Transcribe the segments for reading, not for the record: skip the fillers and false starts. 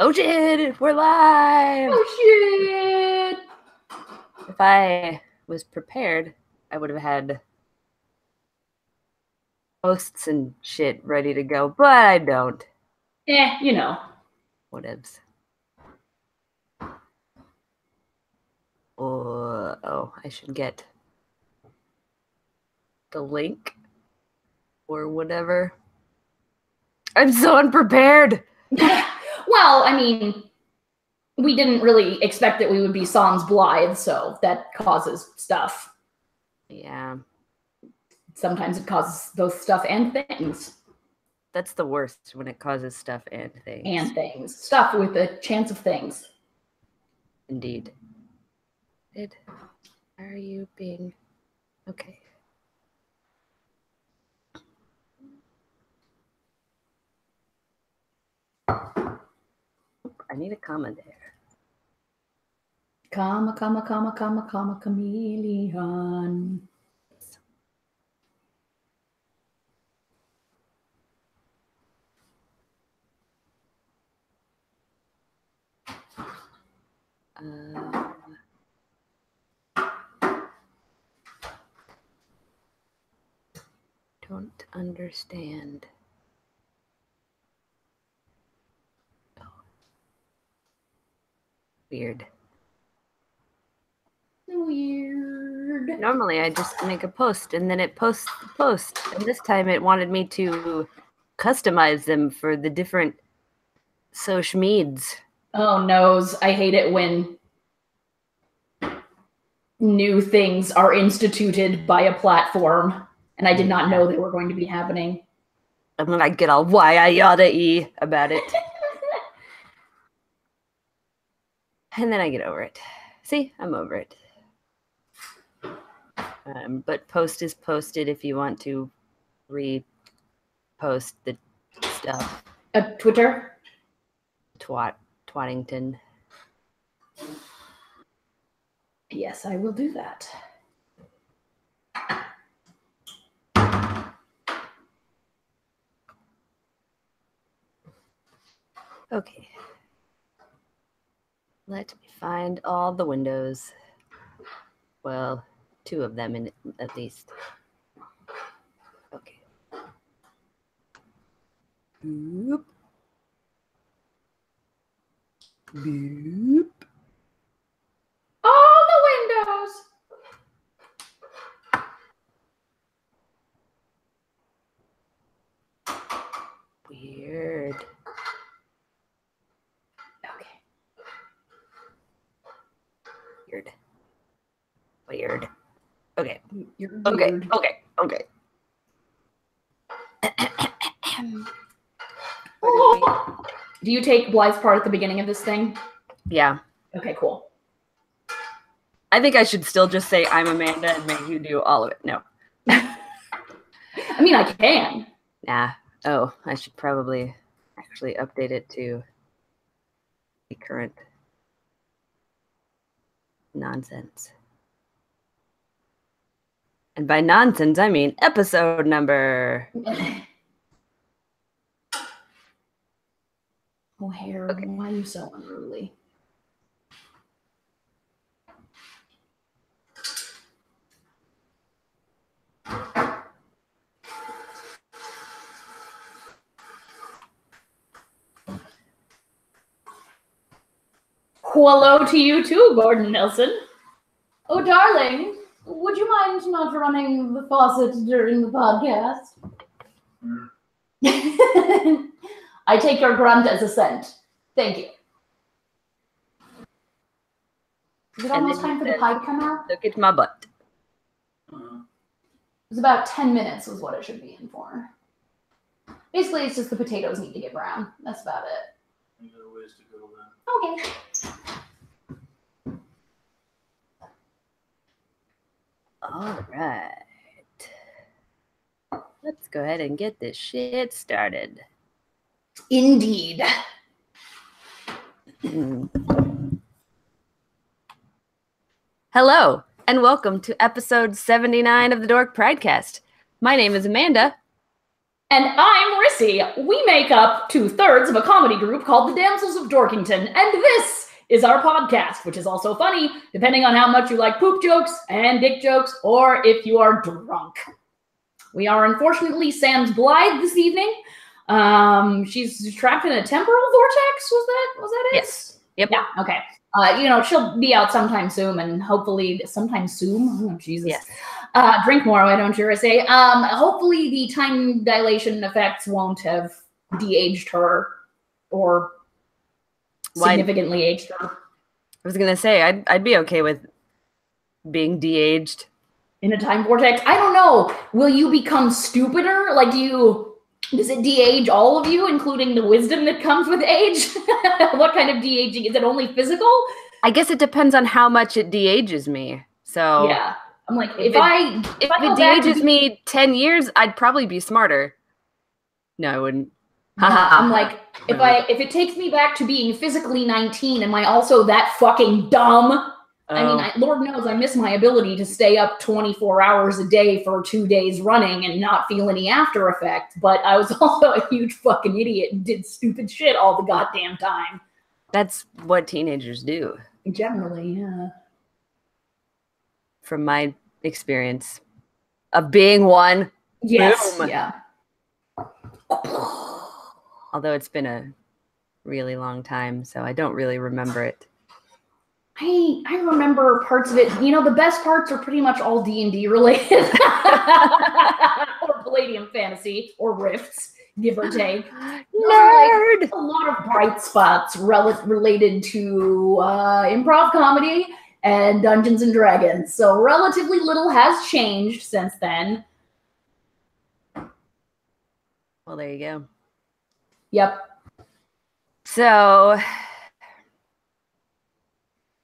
Oh shit, we're live! Oh shit! If I was prepared, I would have had hosts and shit ready to go, but I don't. You know. Whatevs. Oh, I should get the link or whatever. I'm so unprepared! Well, I mean, we didn't really expect that we would be sans blithe, so that causes stuff. Yeah. Sometimes it causes both stuff and things. That's the worst, when it causes stuff and things. And things. Stuff with a chance of things. Indeed. Are you being... Okay. I need a comma there. Comma, chameleon. Don't understand. Oh. Weird. Normally I just make a post and then it posts the post. And this time it wanted me to customize them for the different social meds. Oh noes. I hate it when new things are instituted by a platform and I did not know they were going to be happening. And then I get all yada-y about it. And then I get over it. See, I'm over it. But post is posted if you want to repost the stuff. Twitter? Twattington. Yes, I will do that. Okay. Let me find all the windows. Well, 2 of them at least. Okay. Boop. Boop. All the windows. Weird. Okay. Weird. Okay. You're okay. weird. Okay. Do you take Blythe's part at the beginning of this thing? Yeah. Okay, cool. I think I should still just say I'm Amanda and make you do all of it. No. I mean, I can. Nah. Oh, I should probably actually update it to the current nonsense. And by nonsense, I mean episode number. Oh, Harold, okay. Why are you so unruly? Hello to you too, Gordon Nelson. Oh, darling, would you mind not running the faucet during the podcast? I take your grunt as assent. Thank you. Is it almost time for the pie to come out? Look at my butt. It's about 10 minutes was what it should be in for. Basically, it's just the potatoes need to get brown. That's about it. You got a ways to go then. Okay. All right. Let's go ahead and get this shit started. Indeed. Hello, and welcome to episode 79 of the Dork Pridecast. My name is Amanda. And I'm Rissy. We make up 2/3 of a comedy group called the Damsels of Dorkington, and this is our podcast, which is also funny, depending on how much you like poop jokes and dick jokes, or if you are drunk. We are unfortunately sans Blythe this evening. She's trapped in a temporal vortex. Was that it? Yes. Yep. Yeah. Okay. She'll be out sometime soon, and hopefully sometime soon. Oh, Jesus. Yes. Drink more, why don't you, Rissy? Hopefully the time dilation effects won't have de-aged her or significantly aged her. I was gonna say I'd be okay with being de-aged in a time vortex. I don't know. Will you become stupider? Like, does it de-age all of you, including the wisdom that comes with age? What kind of de-aging? Is it only physical? I guess it depends on how much it de-ages me. So yeah. I'm like, if it de-ages me 10 years, I'd probably be smarter. No, I wouldn't. I'm like, if it takes me back to being physically 19, am I also that fucking dumb? Oh. I mean, Lord knows I miss my ability to stay up 24 hours a day for 2 days running and not feel any after effect, but I was also a huge fucking idiot and did stupid shit all the goddamn time. That's what teenagers do. Generally, yeah. From my experience of being one. Yes, boom. Yeah. Although it's been a really long time, so I don't really remember it. I remember parts of it. The best parts are pretty much all D&D related. Or Palladium Fantasy, or Rifts, give or take. Nerd! Like a lot of bright spots related to improv comedy and Dungeons and Dragons. So relatively little has changed since then. Well, there you go. Yep. So,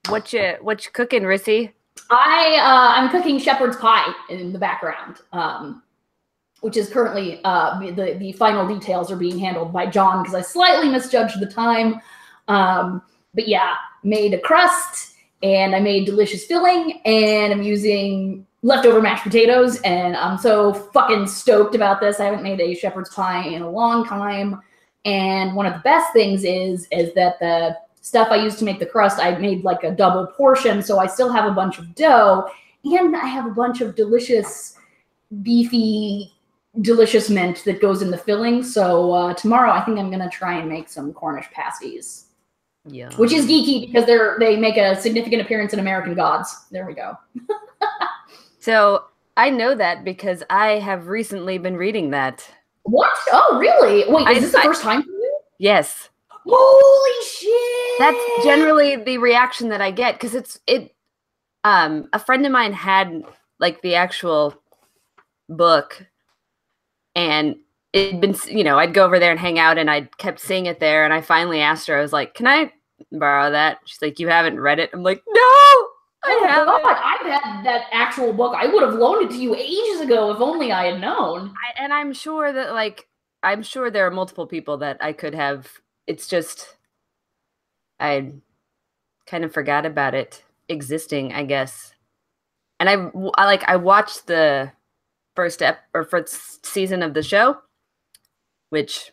what you cooking, Rissy? I'm cooking shepherd's pie in the background, which is currently the final details are being handled by John because I slightly misjudged the time. But yeah, made a crust and I made delicious filling and I'm using leftover mashed potatoes and I'm so fucking stoked about this. I haven't made a shepherd's pie in a long time. And one of the best things is that the stuff I used to make the crust, I made like a double portion. So I still have a bunch of dough and I have a bunch of delicious, beefy, delicious mint that goes in the filling. So tomorrow I think I'm going to try and make some Cornish pasties. Yeah. Which is geeky because they make a significant appearance in American Gods. There we go. So I know that because I have recently been reading that. What? Oh, really? Wait, is this the first time for you? Yes. Holy shit! That's generally the reaction that I get because a friend of mine had like the actual book and it'd been, I'd go over there and hang out and I kept seeing it there and I finally asked her, I was like, can I borrow that? She's like, you haven't read it? I'm like, no, I haven't. I've had that actual book. I would have loaned it to you ages ago if only I had known. And I'm sure that I'm sure there are multiple people that I could have. It's just, I kind of forgot about it existing, I guess. And I watched the first season of the show, which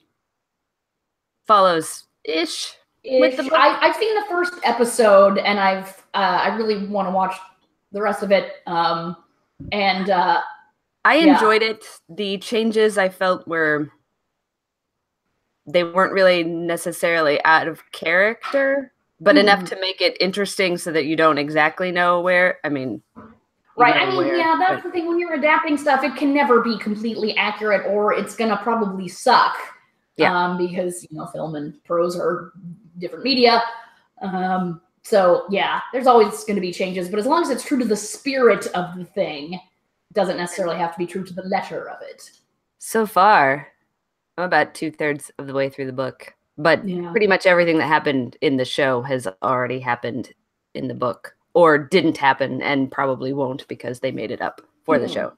follows ish. With the I've seen the first episode, and I really want to watch the rest of it. I enjoyed it. The changes I felt they weren't really necessarily out of character, but enough to make it interesting so that you don't exactly know where. I mean, right. That's the thing. When you're adapting stuff, it can never be completely accurate or it's going to probably suck. Yeah. Because, film and prose are different media. So, yeah, there's always going to be changes. But as long as it's true to the spirit of the thing, it doesn't necessarily have to be true to the letter of it. So far, I'm about 2/3 of the way through the book. But pretty much everything that happened in the show has already happened in the book. Or didn't happen and probably won't because they made it up for the show.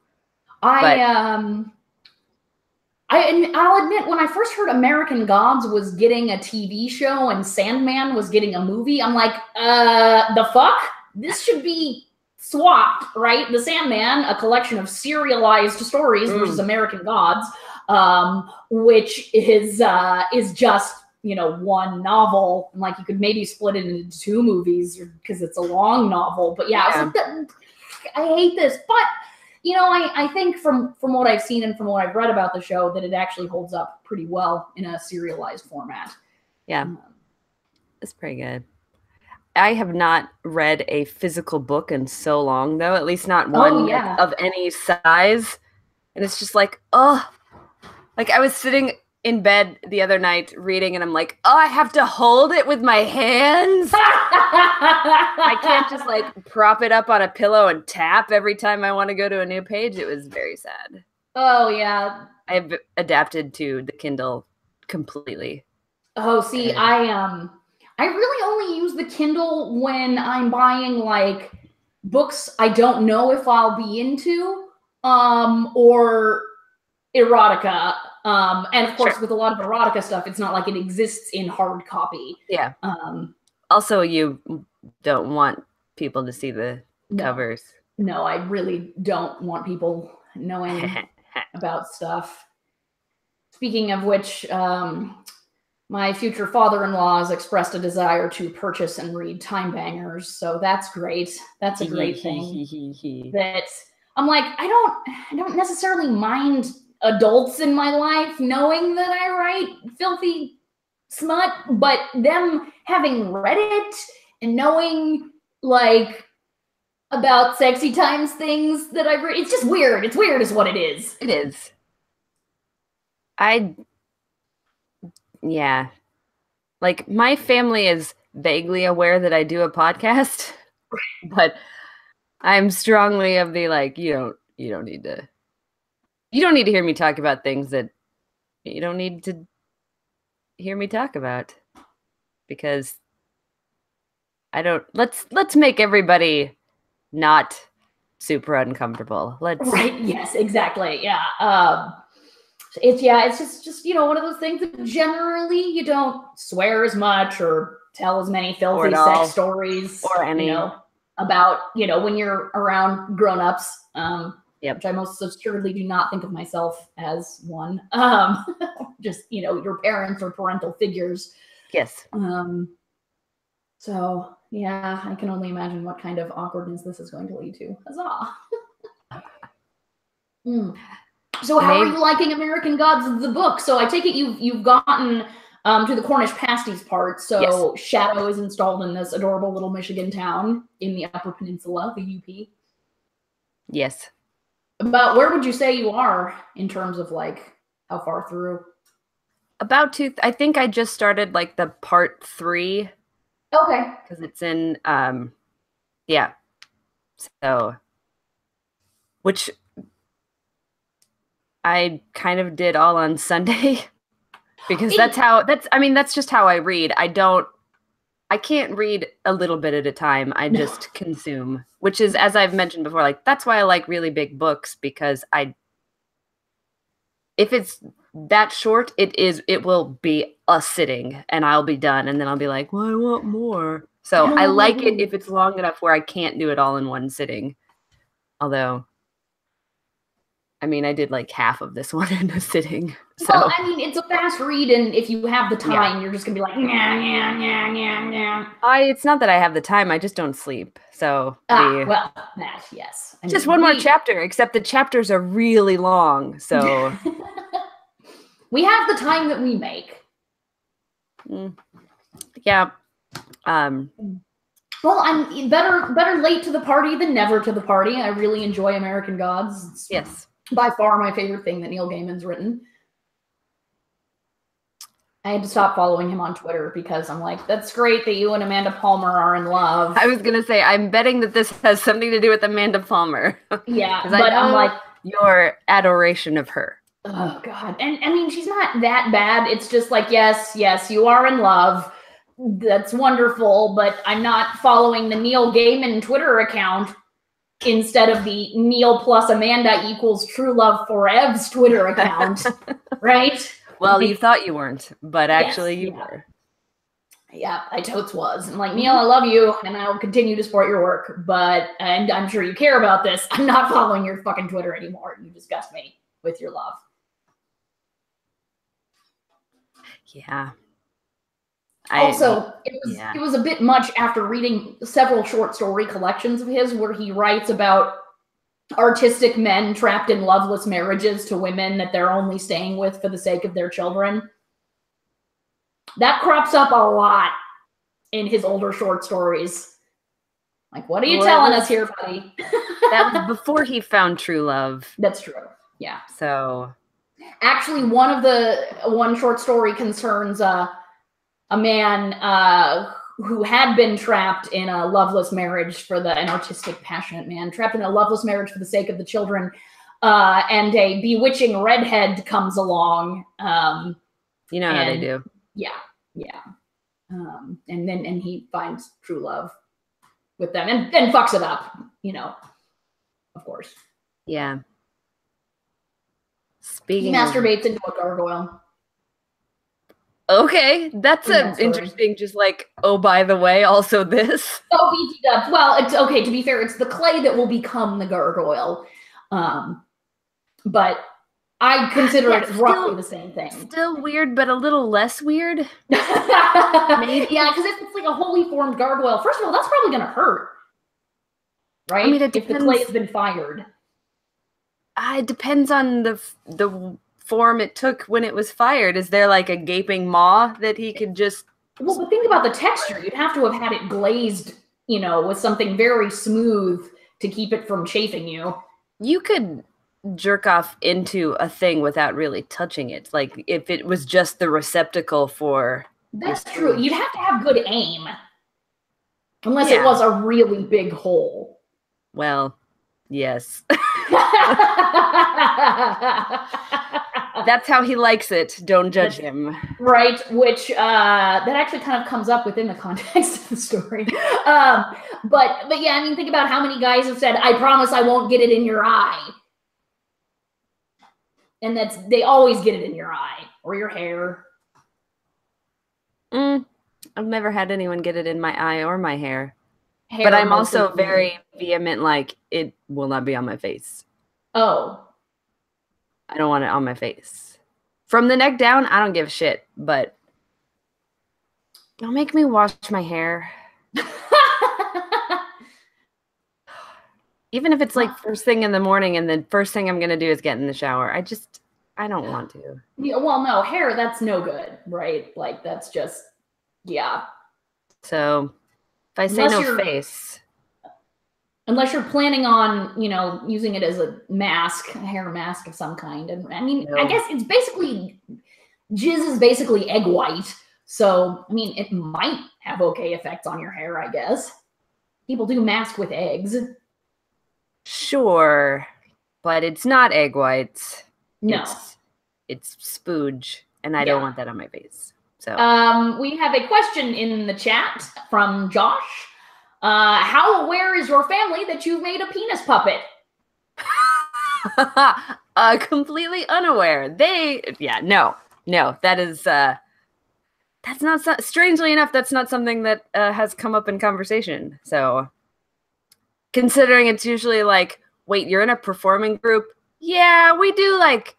I'll admit, when I first heard American Gods was getting a TV show and Sandman was getting a movie, I'm like, the fuck? This should be swapped, right? The Sandman, a collection of serialized stories versus American Gods. which is just, one novel. And like you could maybe split it into 2 movies because it's a long novel. But yeah, I was like, I hate this. But, I think from what I've seen and from what I've read about the show that it actually holds up pretty well in a serialized format. Yeah, it's pretty good. I have not read a physical book in so long, though, at least not one of any size. And it's just like, oh, like I was sitting in bed the other night reading and I'm like, oh, I have to hold it with my hands. I can't just like prop it up on a pillow and tap every time I want to go to a new page. It was very sad. Oh, yeah. I've adapted to the Kindle completely. Oh, see, I really only use the Kindle when I'm buying like books I don't know if I'll be into, or erotica. And of course, with a lot of erotica stuff, it's not like it exists in hard copy. Yeah. Also, you don't want people to see the covers. No, I really don't want people knowing about stuff. Speaking of which, my future father-in-law has expressed a desire to purchase and read Time Bangers, so that's great. That's a great thing. That I'm like, I don't necessarily mind adults in my life knowing that I write filthy smut, but them having read it and knowing like about sexy times things that I've read, it's just weird. It's weird is what it is. It is. Yeah. Like my family is vaguely aware that I do a podcast, but I'm strongly of the like, you don't need to hear me talk about things that you don't need to hear me talk about, because let's make everybody not super uncomfortable. Right. Yes, exactly. Yeah. It's just one of those things that generally you don't swear as much or tell as many filthy sex stories or any about when you're around grown-ups. Yep. Which I most assuredly do not think of myself as one. Just your parents or parental figures. Yes. So yeah, I can only imagine what kind of awkwardness this is going to lead to. Huzzah! So how are you liking American Gods, the book? So I take it you've gotten to the Cornish pasties part. So yes. Shadow is installed in this adorable little Michigan town in the Upper Peninsula, the UP. Yes. About where would you say you are in terms of like how far through? About I think I just started like the part 3. Okay. Because it's in yeah. So which I kind of did all on Sunday because that's just how I read. I can't read a little bit at a time. I just consume, which is, as I've mentioned before, like that's why I like really big books, because if it's that short, it will be a sitting and I'll be done. And then I'll be like, well, I want more. So I like it if it's long enough where I can't do it all in one sitting. Although, I mean, I did like half of this one in a sitting. So. Well, I mean, it's a fast read, and if you have the time, you're just gonna be like, It's not that I have the time; I just don't sleep. So, yes. I just one more chapter. Except the chapters are really long, so we have the time that we make. Yeah. Well, I'm better late to the party than never to the party. I really enjoy American Gods. It's yes. By far my favorite thing that Neil Gaiman's written. I had to stop following him on Twitter because I'm like, that's great that you and Amanda Palmer are in love. I was going to say, I'm betting that this has something to do with Amanda Palmer. Yeah, but I'm like... your adoration of her. Oh, God. And, I mean, she's not that bad. It's just like, yes, you are in love. That's wonderful, but I'm not following the Neil Gaiman Twitter account instead of the Neil plus Amanda equals True Love Forev's Twitter account, right? Well, you thought you weren't, but actually you were. Yeah, I totes was. I'm like, Neil, I love you, and I will continue to support your work, and I'm sure you care about this. I'm not following your fucking Twitter anymore. You disgust me with your love. Yeah. Also, it was a bit much after reading several short story collections of his where he writes about artistic men trapped in loveless marriages to women that they're only staying with for the sake of their children. That crops up a lot in his older short stories. Like, what are you telling us here, buddy? That was before he found true love. That's true. Yeah. So actually, one short story concerns a man who had been trapped in a loveless marriage an artistic, passionate man, trapped in a loveless marriage for the sake of the children, and a bewitching redhead comes along. You know how they do. Yeah. And he finds true love with them and then fucks it up, of course. Yeah. He masturbates into a gargoyle. Okay, that's interesting. Just like, oh, by the way, also this. Oh, BT dubs. Well, it's okay. To be fair, it's the clay that will become the gargoyle, but I consider it roughly the same thing. Still weird, but a little less weird. Maybe. Yeah, because if it's like a wholly formed gargoyle, first of all, that's probably going to hurt, right? I mean, it depends. If the clay has been fired. It depends on the form it took when it was fired. Is there like a gaping maw that he could just... Well, but think about the texture. You'd have to have had it glazed, with something very smooth to keep it from chafing you. You could jerk off into a thing without really touching it. Like if it was just the receptacle for... That's true. You'd have to have good aim. Unless it was a really big hole. Well, yes. That's how he likes it. Don't judge him. Right, which that actually kind of comes up within the context of the story. But yeah, I mean, think about how many guys have said, "I promise I won't get it in your eye." And they always get it in your eye or your hair. I've never had anyone get it in my eye or my hair. But I'm also very vehement, like, it will not be on my face. Oh. I don't want it on my face. From the neck down, I don't give a shit, but don't make me wash my hair. Even if it's like first thing in the morning and the first thing I'm going to do is get in the shower. I don't want to. Yeah, well, no, hair, that's no good, right? Like, that's just, yeah. So, if I say no face. Unless you're planning on, using it as a mask, a hair mask of some kind. And I mean, I guess it's basically, jizz is basically egg white. So, I mean, it might have okay effects on your hair, I guess. People do mask with eggs. Sure, but it's not egg whites. No. It's spooge, and I don't want that on my face. So, we have a question in the chat from Josh. How aware is your family that you've made a penis puppet? Completely unaware. No, that is, that's not, strangely enough, that's not something that has come up in conversation. So, considering it's usually like, wait, you're in a performing group? Yeah, we do like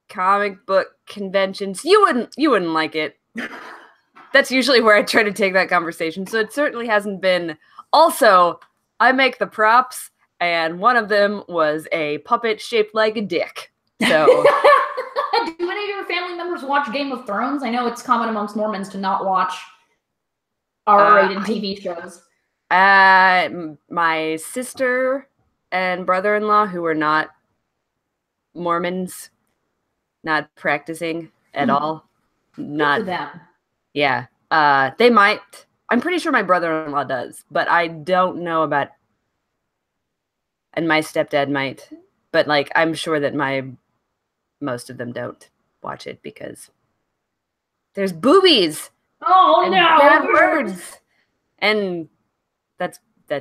comic book conventions. You wouldn't like it. That's usually where I try to take that conversation. So it certainly hasn't been. Also, I make the props, and one of them was a puppet shaped like a dick. So, do any of your family members watch Game of Thrones? I know it's common amongst Mormons to not watch R-rated TV shows. My sister and brother-in-law, who were not Mormons, not practicing at all. Not them. Yeah. They might. I'm pretty sure my brother-in-law does, but I don't know about, and my stepdad might, but like, I'm sure that most of them don't watch it because there's boobies. Oh, and no. Bad words. And that's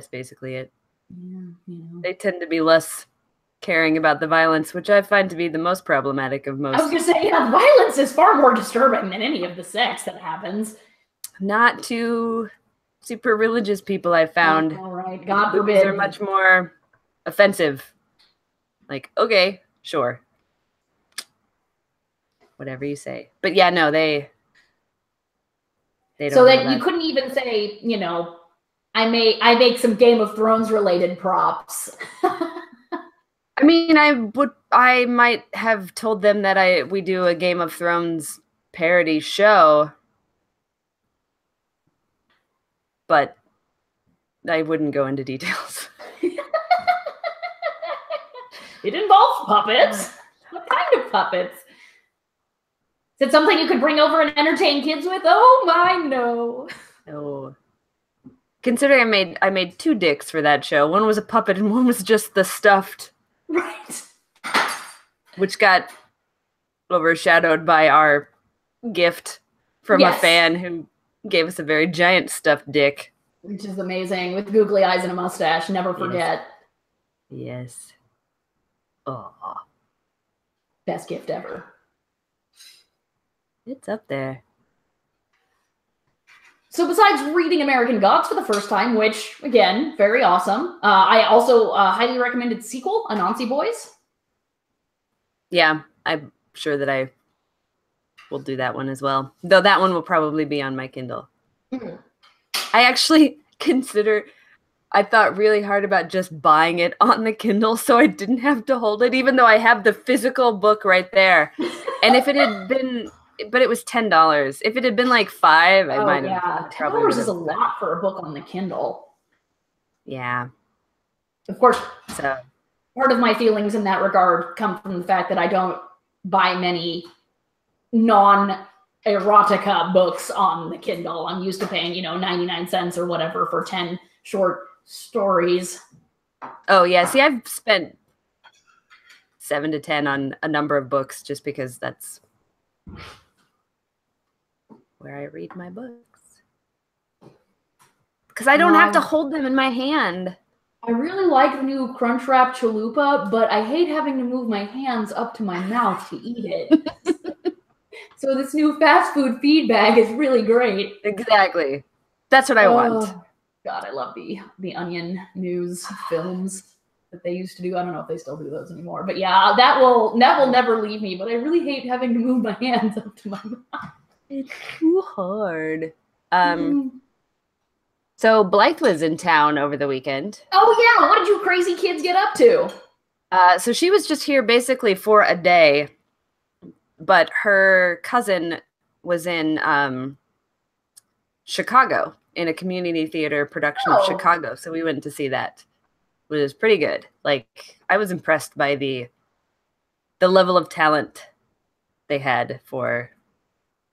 basically it. Yeah. They tend to be less caring about the violence, which I find to be the most problematic of most. I was going to say, violence is far more disturbing than any of the sex that happens. Not to super religious people, I found. All right, God forbid. They're much more offensive. Like, okay, sure. Whatever you say. But yeah, no, So that you couldn't even say, you know, I make some Game of Thrones related props. I mean, I might have told them that we do a Game of Thrones parody show, but I wouldn't go into details. It involves puppets. What kind of puppets? Is it something you could bring over and entertain kids with? Oh my, no. No. Considering I made 2 dicks for that show. One was a puppet and one was just the stuffed. Right. Which got overshadowed by our gift from a fan who gave us a very giant stuffed dick. Which is amazing, with googly eyes and a mustache. Never forget. Yes. Oh. Best gift ever. It's up there. So besides reading American Gods for the first time, which, again, very awesome, I also highly recommended the sequel, Anansi Boys. Yeah, I'm sure that I will do that one as well. Though that one will probably be on my Kindle. Mm-hmm. I actually I thought really hard about just buying it on the Kindle so I didn't have to hold it, even though I have the physical book right there. And if it had been, but it was $10. If it had been like $5, I might have. Yeah, $10 is a lot for a book on the Kindle. Yeah. Of course, so part of my feelings in that regard come from the fact that I don't buy many non-erotica books on the Kindle. I'm used to paying, 99 cents or whatever for 10 short stories. Oh, yeah. See, I've spent 7 to 10 on a number of books just because that's where I read my books. Because I don't have to hold them in my hand. I really like the new Crunchwrap Chalupa, but I hate having to move my hands up to my mouth to eat it. So this new fast food feed bag is really great. Exactly. That's what I want. God, I love the Onion News films that they used to do. I don't know if they still do those anymore. But yeah, that will never leave me. But I really hate having to move my hands up to my mouth. It's too hard. So Blythe was in town over the weekend. Oh yeah, what did you crazy kids get up to? So she was just here basically for a day, but her cousin was in Chicago in a community theater production of Chicago. So we went to see that, which was pretty good. Like, I was impressed by the level of talent they had for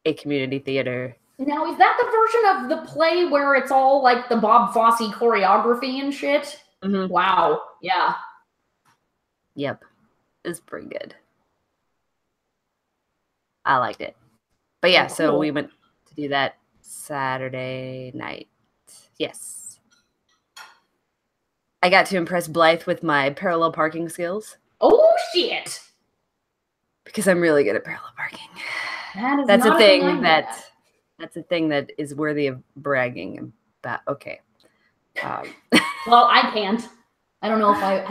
a community theater. Now, is that the version of the play where it's all like the Bob Fosse choreography and shit? Mm-hmm. Wow. Yeah. Yep. It's pretty good. I liked it. But yeah, so we went to do that Saturday night. Yes. I got to impress Blythe with my parallel parking skills. Oh, shit. Because I'm really good at parallel parking. That's a thing that's a thing that is worthy of bragging about. Okay. Well, I can't. I don't know if I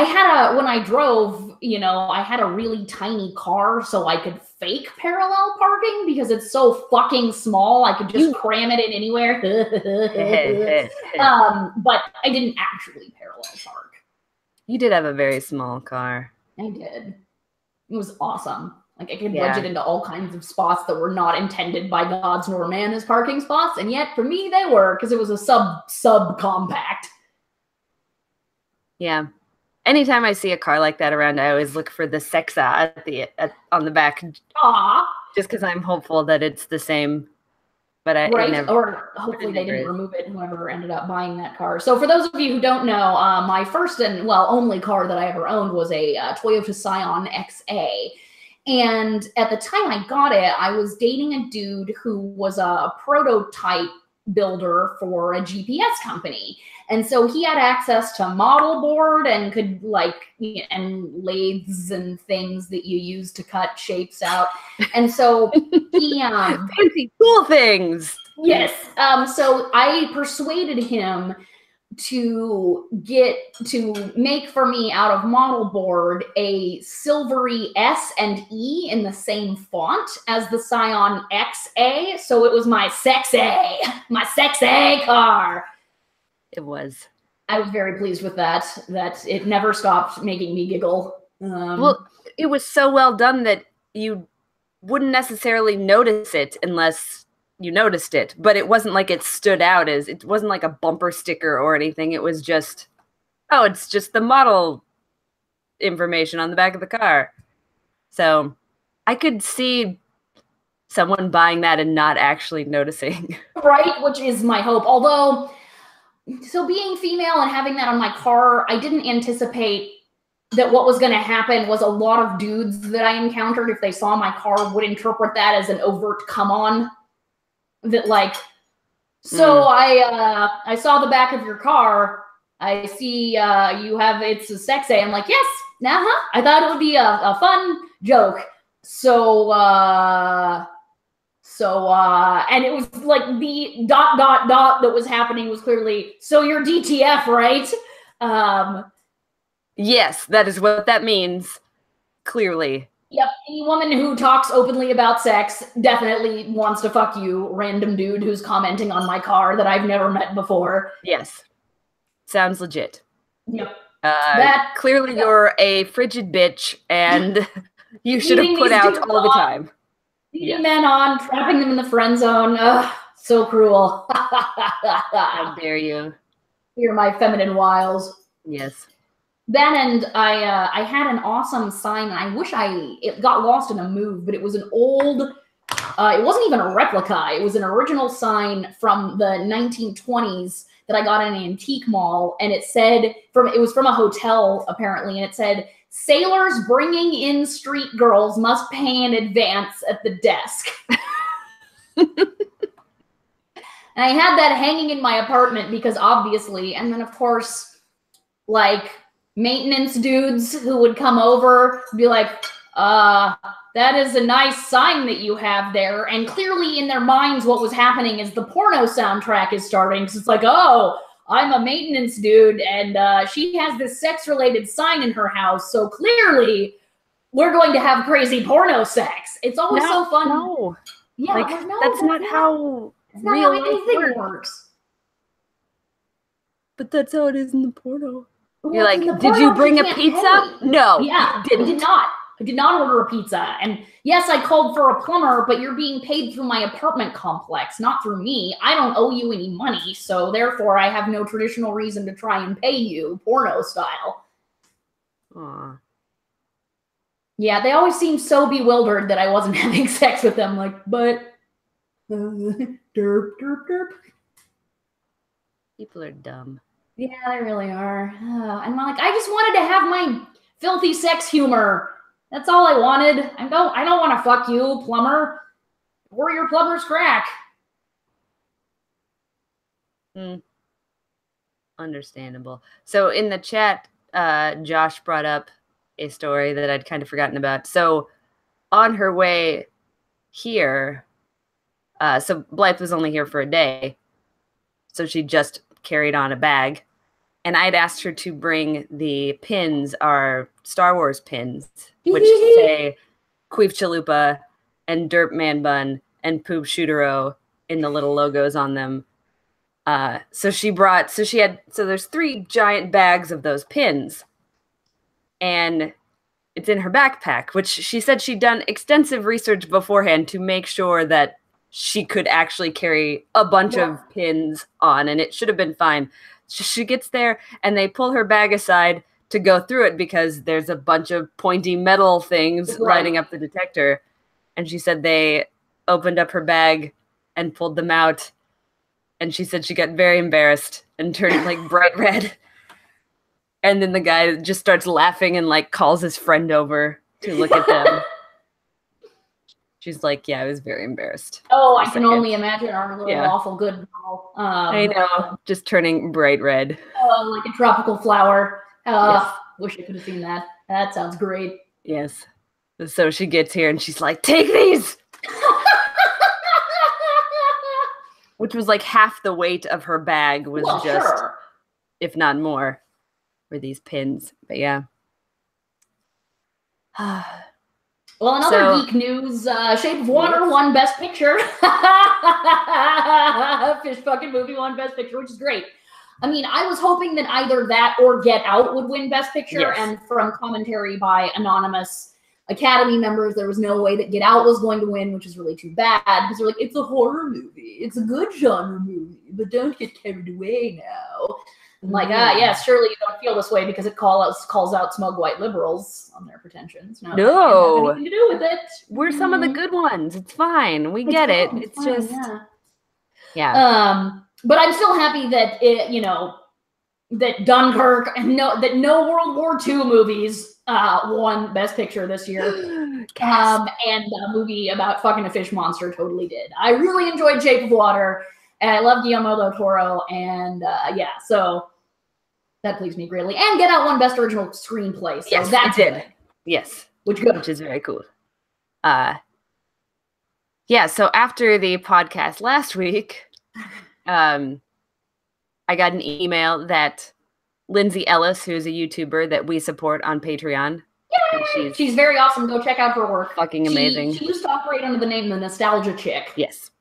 had when I drove, I had a really tiny car so I could fake parallel parking because it's so fucking small. I could just cram it in anywhere. But I didn't actually parallel park. You did have a very small car. I did. It was awesome. Like, I could wedge it into all kinds of spots that were not intended by gods nor man as parking spots, and yet for me they were, because it was a sub compact. Yeah. Anytime I see a car like that around, I always look for the Sexa on the back. Aww. Just because I'm hopeful that it's the same. But or hopefully they didn't remove it, whoever ended up buying that car. So for those of you who don't know, my first and only car that I ever owned was a Toyota Scion XA. And at the time I got it, I was dating a dude who was a prototype builder for a GPS company. And so he had access to model board and could and lathes and things that you use to cut shapes out. And so he fancy cool things. Yes. So I persuaded him to make for me out of model board a silvery S and E in the same font as the Scion XA. So it was my sex A car. It was. I was very pleased with that it never stopped making me giggle. Well, it was so well done that you wouldn't necessarily notice it unless you noticed it, but it wasn't like it stood out as, it wasn't like a bumper sticker or anything. It was just, oh, it's just the model information on the back of the car. So I could see someone buying that and not actually noticing. Right, which is my hope. Although, so being female and having that on my car, I didn't anticipate that what was going to happen was a lot of dudes that I encountered, if they saw my car, would interpret that as an overt come on. That like, so I saw the back of your car. I see you have, it's a sex A. I'm like, yes, I thought it would be a fun joke. So and it was like the ... that was happening was clearly, so you're DTF, right? Yes, that is what that means. Clearly. Yep, any woman who talks openly about sex definitely wants to fuck you, random dude who's commenting on my car that I've never met before. Yes. Sounds legit. Yep. Clearly you're a frigid bitch and you should have put out all the time. Leading men on, trapping them in the friend zone. Ugh, so cruel. How dare you. You're my feminine wiles. Yes. That and I had an awesome sign. I wish it got lost in a move, but it was an old, it wasn't even a replica. It was an original sign from the 1920s that I got in an antique mall. And it said, it was from a hotel apparently. And it said, sailors bringing in street girls must pay in advance at the desk. And I had that hanging in my apartment because obviously, and then of course, like, maintenance dudes who would come over be like, that is a nice sign that you have there. And clearly in their minds what was happening is the porno soundtrack is starting. Because it's like, oh, I'm a maintenance dude and she has this sex-related sign in her house. So clearly we're going to have crazy porno sex. It's always so fun. No. Yeah, like, that's not how real anything works. But that's how it is in the porno. Well, you're like, did you bring a pizza? Pay. No, yeah, didn't. I did not. I did not order a pizza. And yes, I called for a plumber, but you're being paid through my apartment complex, not through me. I don't owe you any money, so therefore I have no traditional reason to try and pay you, porno style. Aw. Yeah, they always seemed so bewildered that I wasn't having sex with them. Like, but derp, derp, derp. People are dumb. Yeah, they really are. And I'm like, I just wanted to have my filthy sex humor. That's all I wanted. I don't want to fuck you, plumber. Or your plumber's crack. Understandable. So in the chat, Josh brought up a story that I'd kind of forgotten about. So on her way here, so Blythe was only here for a day. So she just carried on a bag. And I'd asked her to bring the pins, our Star Wars pins, which say Queef Chalupa and Derp Man Bun and Poop Shootero in the little logos on them. So there's 3 giant bags of those pins. And it's in her backpack, which she said she'd done extensive research beforehand to make sure that she could actually carry a bunch of pins on, and it should have been fine. She gets there, and they pull her bag aside to go through it because there's a bunch of pointy metal things lighting up the detector. And she said they opened up her bag and pulled them out. And she said she got very embarrassed and turned like bright red. And then the guy just starts laughing and like calls his friend over to look at them. She's like, yeah, I was very embarrassed. Oh, I can only imagine our little awful good girl. I know, just turning bright red. Oh, like a tropical flower. Yes. Wish I could have seen that. That sounds great. Yes. So she gets here and she's like, take these! Which was like half the weight of her bag was if not more, were these pins. But yeah. Well, in other geek news, Shape of Water won Best Picture. Fish fucking movie won Best Picture, which is great. I mean, I was hoping that either that or Get Out would win Best Picture, and from commentary by anonymous Academy members, there was no way that Get Out was going to win, which is really too bad, because they're like, it's a horror movie. It's a good genre movie, but don't get carried away now. I'm like, yes, surely you don't feel this way because it calls out smug white liberals on their pretensions. No, no. Nothing to do with it. We're some of the good ones. It's fine. We get it. It's fine, just, yeah. But I'm still happy that that Dunkirk and no World War II movies won Best Picture this year. And a movie about fucking a fish monster totally did. I really enjoyed Shape of Water. And I love Guillermo del Toro, and so that pleased me greatly. And Get Out won Best Original Screenplay. So yes, that's it did. Good. Yes, which is very cool. So after the podcast last week, I got an email that Lindsay Ellis, who is a YouTuber that we support on Patreon. She's very awesome. Go check out her work. Fucking amazing. She used to operate under the name The Nostalgia Chick. Yes.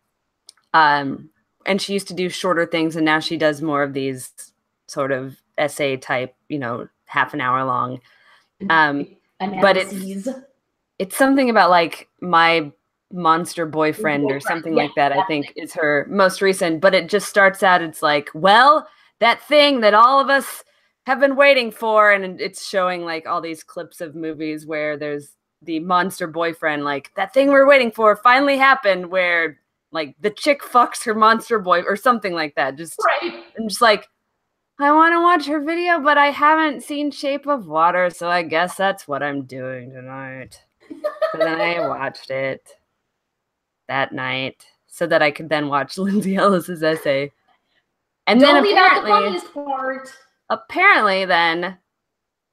And she used to do shorter things, and now she does more of these sort of essay type, half an hour long. But it's something about like My Monster Boyfriend or something like that, I think is her most recent. But it just starts out, it's like, well, that thing that all of us have been waiting for. And it's showing like all these clips of movies where there's the monster boyfriend, like that thing we're waiting for finally happened, where like the chick fucks her monster boy or something like that. I'm just like, I want to watch her video, but I haven't seen Shape of Water, so I guess that's what I'm doing tonight. So then I watched it that night so that I could then watch Lindsay Ellis's essay. And Don't then leave out the funniest part. Apparently then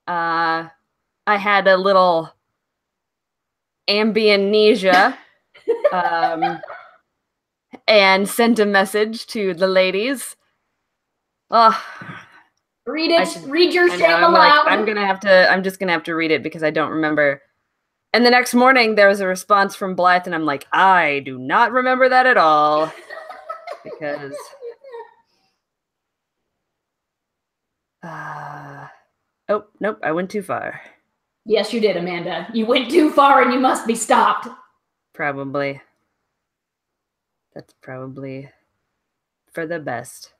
I had a little ambiamnesia and sent a message to the ladies. Read it. Read your shame aloud. I'm just gonna have to read it because I don't remember. And the next morning there was a response from Blythe, and I'm like, I do not remember that at all. Because oh, nope, I went too far. Yes, you did, Amanda. You went too far and you must be stopped. Probably. That's probably for the best.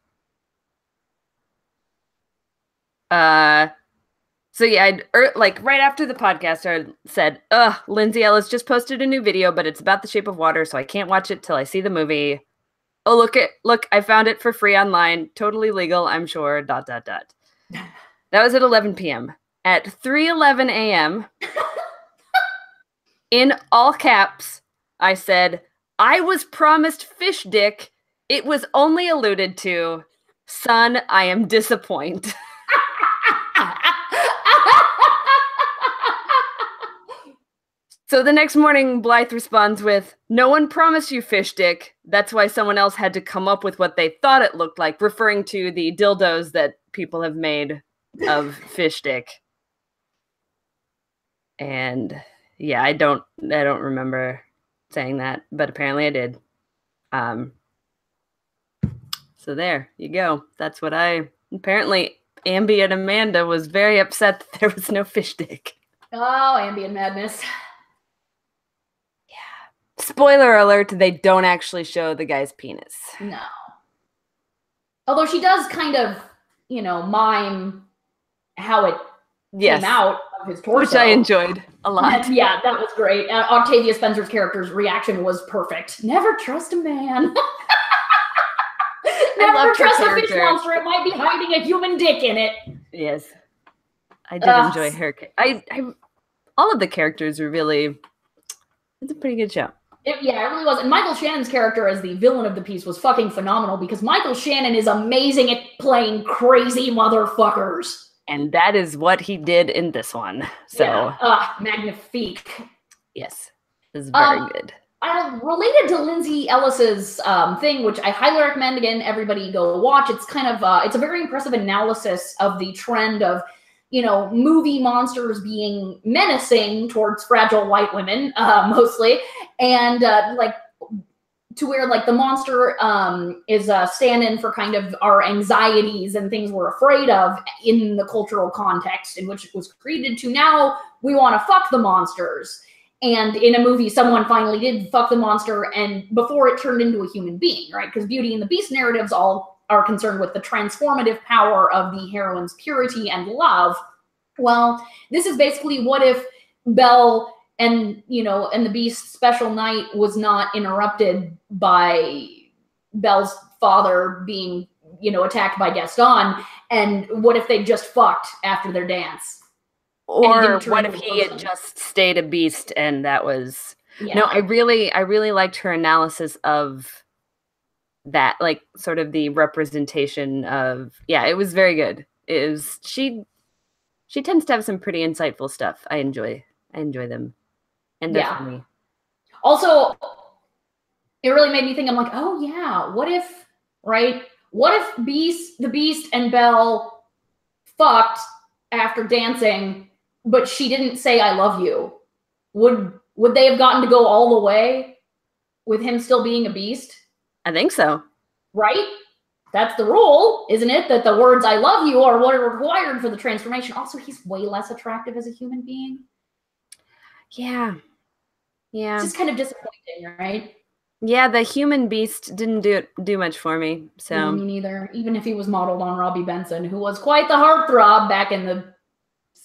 So yeah, like right after the podcast, I said, Lindsay Ellis just posted a new video, but it's about The Shape of Water, so I can't watch it till I see the movie. Oh, look, I found it for free online. Totally legal, I'm sure, ... That was at 11 p.m. At 3:11 a.m., in all caps, I said, I was promised fish dick. It was only alluded to. Son, I am disappointed. So the next morning, Blythe responds with, no one promised you fish dick. That's why someone else had to come up with what they thought it looked like, referring to the dildos that people have made of fish dick. And yeah, I don't remember saying that, but apparently I did. So there you go. That's what apparently Ambi and Amanda was very upset that there was no fish dick. Oh, ambient madness. Yeah. Spoiler alert, they don't actually show the guy's penis. No. Although she does kind of, mime how it came out of his torso. Which I enjoyed a lot. Yeah, that was great. Octavia Spencer's character's reaction was perfect. Never trust a man. Never trust a fish monster. It might be hiding a human dick in it. Yes. I did enjoy her. All of the characters were really, it's a pretty good show. It really was. And Michael Shannon's character as the villain of the piece was fucking phenomenal because Michael Shannon is amazing at playing crazy motherfuckers. And that is what he did in this one. So magnifique. Yes. It was very good. related to Lindsay Ellis's thing, which I highly recommend. Again, everybody go watch. It's kind of it's a very impressive analysis of the trend of, you know, movie monsters being menacing towards fragile white women, mostly, and like to where like the monster is a stand-in for kind of our anxieties and things we're afraid of in the cultural context in which it was created, to now we want to fuck the monsters. And in a movie, someone finally did fuck the monster, and before it turned into a human being, right? Because Beauty and the Beast narratives all are concerned with the transformative power of the heroine's purity and love. Well, this is basically what if Belle and, you know, and the Beast's special night was not interrupted by Belle's father being, you know, attacked by Gaston, and what if they just fucked after their dance? Or what if he had just stayed a beast and that was... Yeah. No, I really liked her analysis of that, like sort of the representation of... Yeah, it was very good. It was... She tends to have some pretty insightful stuff. I enjoy them. And they're funny. Also, it really made me think, I'm like, oh yeah, what if, right? What if the Beast and Belle fucked after dancing, but she didn't say I love you? Would they have gotten to go all the way with him still being a beast? I think so. Right? That's the rule, isn't it? That the words I love you are what are required for the transformation. Also, he's way less attractive as a human being. Yeah. Yeah. It's just kind of disappointing, right? Yeah, the human beast didn't do much for me. So no, me neither. Even if he was modeled on Robbie Benson, who was quite the heartthrob back in the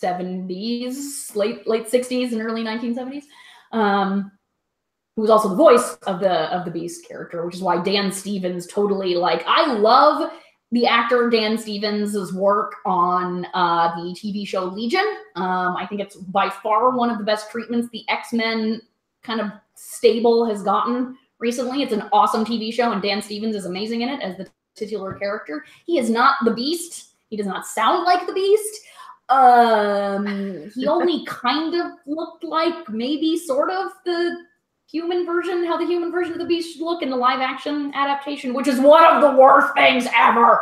70s, late 60s and early 1970s. Who was also the voice of the Beast character, which is why Dan Stevens totally, like, I love the actor Dan Stevens' work on the TV show Legion. I think it's by far one of the best treatments the X-Men kind of stable has gotten recently. It's an awesome TV show, and Dan Stevens is amazing in it as the titular character. He is not the Beast. He does not sound like the Beast. He only kind of looked like maybe sort of the human version, how the human version of the Beast should look in the live action adaptation, which is one of the worst things ever.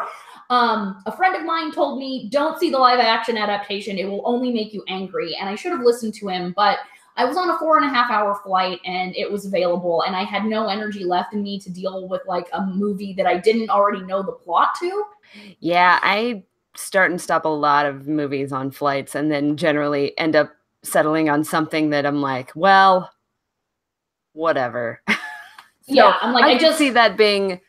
A friend of mine told me, don't see the live action adaptation. It will only make you angry. And I should have listened to him, but I was on a 4.5-hour flight and it was available, and I had no energy left in me to deal with like a movie that I didn't already know the plot to. Yeah, I start and stop a lot of movies on flights and then generally end up settling on something that I'm like, well, whatever. So yeah, I'm like, I just see that being...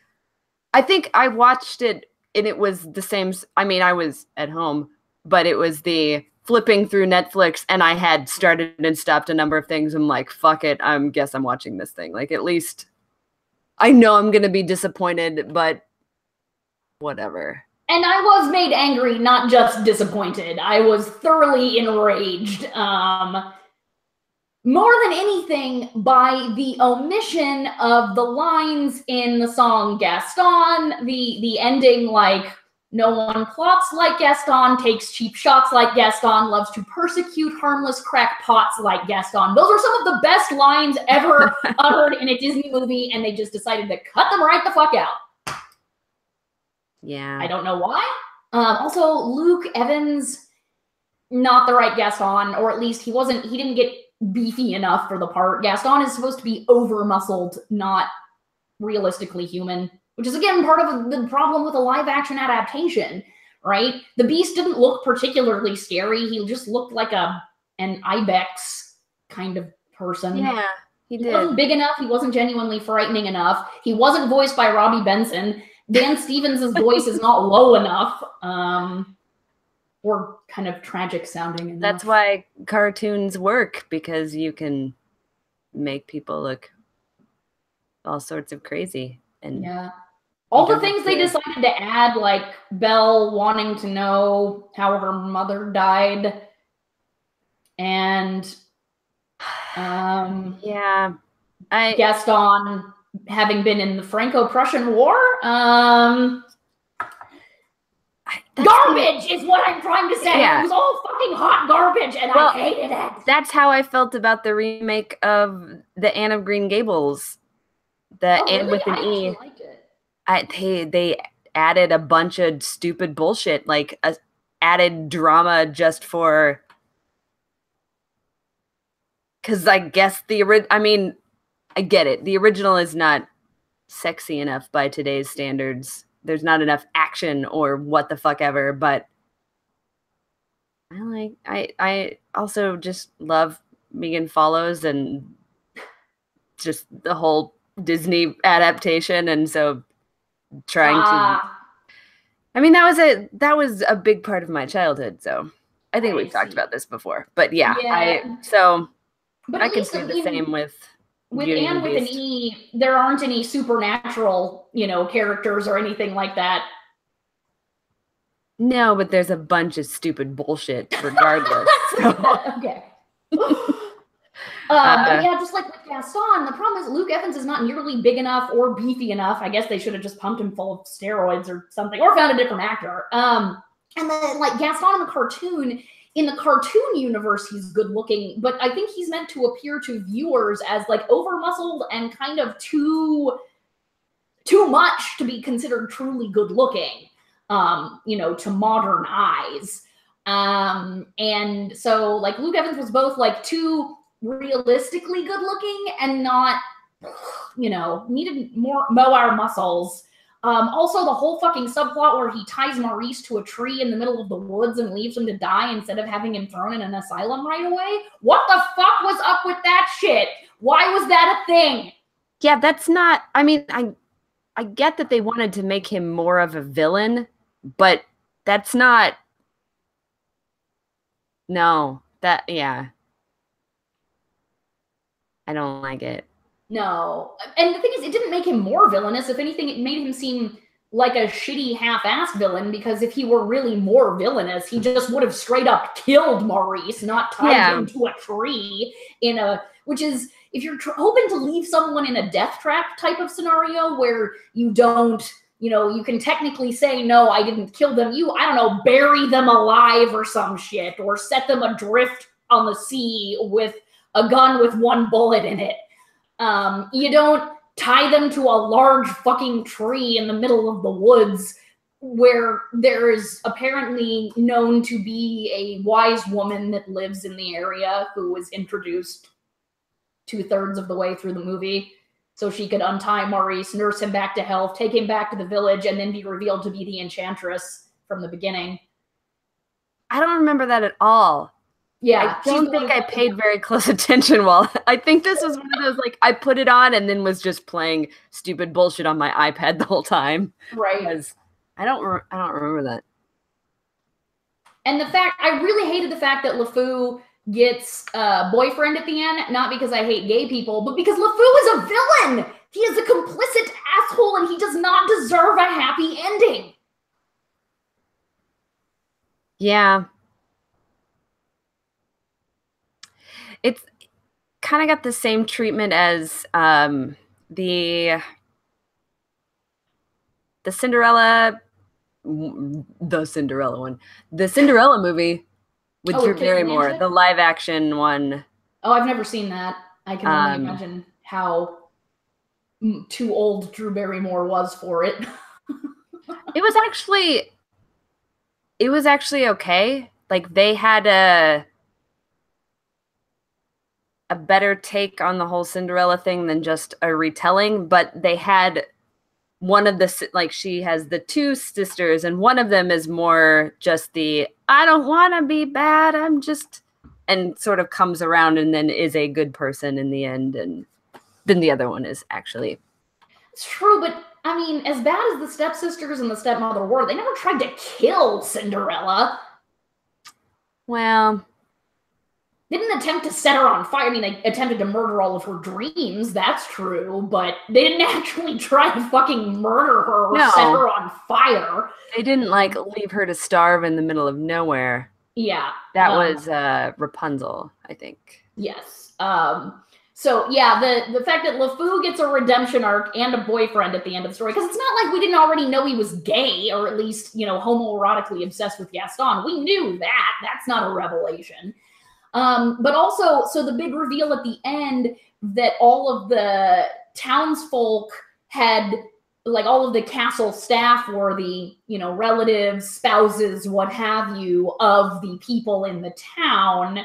I think I watched it and it was the same... I mean, I was at home, but it was the flipping through Netflix and I had started and stopped a number of things. I'm like, fuck it, guess I'm watching this thing. Like, at least I know I'm going to be disappointed, but whatever. And I was made angry, not just disappointed. I was thoroughly enraged. More than anything, by the omission of the lines in the song Gaston, the ending, like, no one plots like Gaston, takes cheap shots like Gaston, loves to persecute harmless crackpots like Gaston. Those are some of the best lines ever uttered in a Disney movie, and they just decided to cut them right the fuck out. Yeah. I don't know why. Also, Luke Evans, not the right Gaston, or at least he didn't get beefy enough for the part. Gaston is supposed to be over-muscled, not realistically human, which is, again, part of the problem with a live-action adaptation, right? The Beast didn't look particularly scary. He just looked like an ibex kind of person. Yeah, he did. He wasn't big enough. He wasn't genuinely frightening enough. He wasn't voiced by Robbie Benson. Dan Stevens' voice is not low enough, or kind of tragic sounding enough. That's why cartoons work, because you can make people look all sorts of crazy. And yeah. All the things they decided to add, like Belle wanting to know how her mother died, and yeah, Gaston having been in the Franco-Prussian War. Garbage is what I'm trying to say. Yeah. It was all fucking hot garbage, and I hated it. That's how I felt about the remake of the Anne of Green Gables. The Anne with an E. I liked it. They added a bunch of stupid bullshit, like added drama just for. Because I guess I get it. The original is not sexy enough by today's standards. There's not enough action or what the fuck ever, but I also just love Megan Follows and just the whole Disney adaptation, and so trying to that was a big part of my childhood, so I think we've talked about this before. But yeah. I can see the same with Anne with an E. There aren't any supernatural, characters or anything like that. No, but there's a bunch of stupid bullshit regardless. Okay. Yeah, just like with Gaston, the problem is Luke Evans is not nearly big enough or beefy enough. I guess they should have just pumped him full of steroids or something, or found a different actor. And then like Gaston in the cartoon universe, he's good looking, but I think he's meant to appear to viewers as like over muscled and kind of too much to be considered truly good looking, to modern eyes. And so like Luke Evans was both like too realistically good looking and not, needed more mow our muscles. Also, the whole fucking subplot where he ties Maurice to a tree in the middle of the woods and leaves him to die instead of having him thrown in an asylum right away. What the fuck was up with that shit? Why was that a thing? Yeah, that's not. I mean, I get that they wanted to make him more of a villain, but that's not. No, yeah. I don't like it. No. And the thing is, it didn't make him more villainous. If anything, it made him seem like a shitty half-assed villain, because if he were really more villainous, he just would have straight up killed Maurice, not tied him to a tree which is, if you're hoping to leave someone in a death trap type of scenario where you don't, you can technically say, no, I didn't kill them. Bury them alive or some shit, or set them adrift on the sea with a gun with one bullet in it. You don't tie them to a large fucking tree in the middle of the woods where there is apparently known to be a wise woman that lives in the area who was introduced 2/3 of the way through the movie. So she could untie Maurice, nurse him back to health, take him back to the village, and then be revealed to be the Enchantress from the beginning. I don't remember that at all. Yeah. I don't think I paid very close attention I think this was one of those, like, I put it on and then was just playing stupid bullshit on my iPad the whole time. Right. Because I don't remember that. And I really hated the fact that LeFou gets a boyfriend at the end, not because I hate gay people, but because LeFou is a villain. He is a complicit asshole and he does not deserve a happy ending. Yeah. It's kind of got the same treatment as the Cinderella one, the Cinderella movie with Drew Barrymore, the live action one. Oh, I've never seen that. I can only imagine how too old Drew Barrymore was for it. It was actually okay. Like, they had a better take on the whole Cinderella thing than just a retelling, but they had one of the, like, she has the two sisters, and one of them is more just the, I don't want to be bad, I'm just, and sort of comes around and then is a good person in the end, and then the other one is actually. It's true, but I mean, as bad as the stepsisters and the stepmother were, they never tried to kill Cinderella. Well, they didn't attempt to set her on fire. I mean, they attempted to murder all of her dreams, that's true, but they didn't actually try to fucking murder her or set her on fire. They didn't, like, leave her to starve in the middle of nowhere. Yeah. That was Rapunzel, I think. Yes. So yeah, the fact that LeFou gets a redemption arc and a boyfriend at the end of the story, because it's not like we didn't already know he was gay, or at least, you know, homoerotically obsessed with Gaston. We knew that. That's not a revelation. But also, so the big reveal at the end that all of the townsfolk had, like all of the castle staff were the, you know, relatives, spouses, what have you, of the people in the town,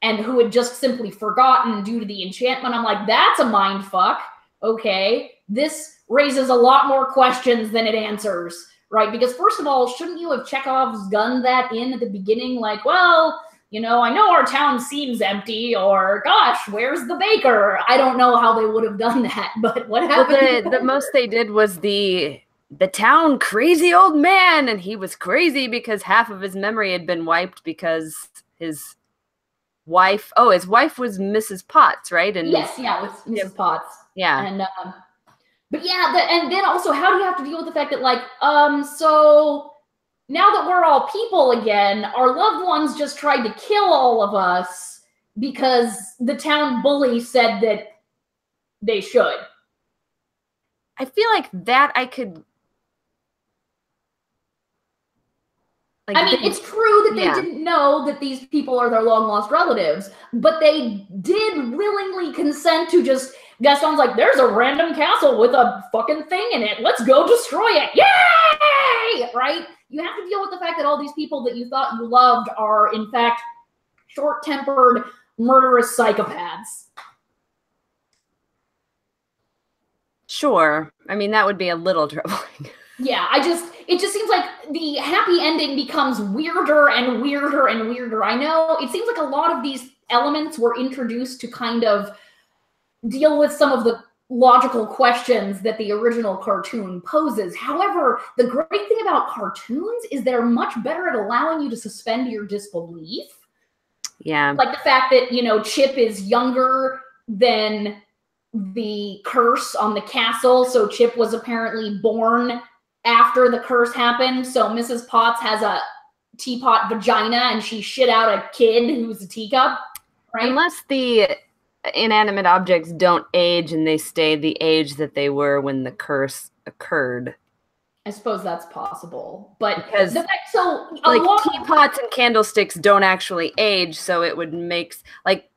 and who had just simply forgotten due to the enchantment. I'm like, that's a mind fuck. Okay, this raises a lot more questions than it answers, right? Because first of all, shouldn't you have Chekhov's gunned that in at the beginning? Like, well, you know, I know our town seems empty, or gosh, where's the baker? I don't know how they would have done that, but what happened? Well, the most they did was the town crazy old man, and he was crazy because half of his memory had been wiped because his wife was Mrs. Potts, right? And yes, yeah, with Mrs. Potts. Yeah. And but yeah, and then also, how do you have to deal with the fact that, like, so now that we're all people again, our loved ones just tried to kill all of us because the town bully said that they should. I feel like that I could. Like, I mean, it's true that they didn't know that these people are their long-lost relatives, but they did willingly consent to just, Gaston's like, there's a random castle with a fucking thing in it. Let's go destroy it. Yay! Right? You have to deal with the fact that all these people that you thought you loved are, in fact, short-tempered, murderous psychopaths. Sure. I mean, that would be a little troubling. Yeah, it just seems like the happy ending becomes weirder and weirder and weirder. I know it seems like a lot of these elements were introduced to kind of deal with some of the logical questions that the original cartoon poses. However, the great thing about cartoons is they're much better at allowing you to suspend your disbelief. Yeah. Like the fact that, you know, Chip is younger than the curse on the castle, so Chip was apparently born after the curse happened. So Mrs. Potts has a teapot vagina and she shit out a kid who's a teacup, right? Unless the inanimate objects don't age and they stay the age that they were when the curse occurred. I suppose that's possible. But because the fact, so like teapots and candlesticks don't actually age, so it would make like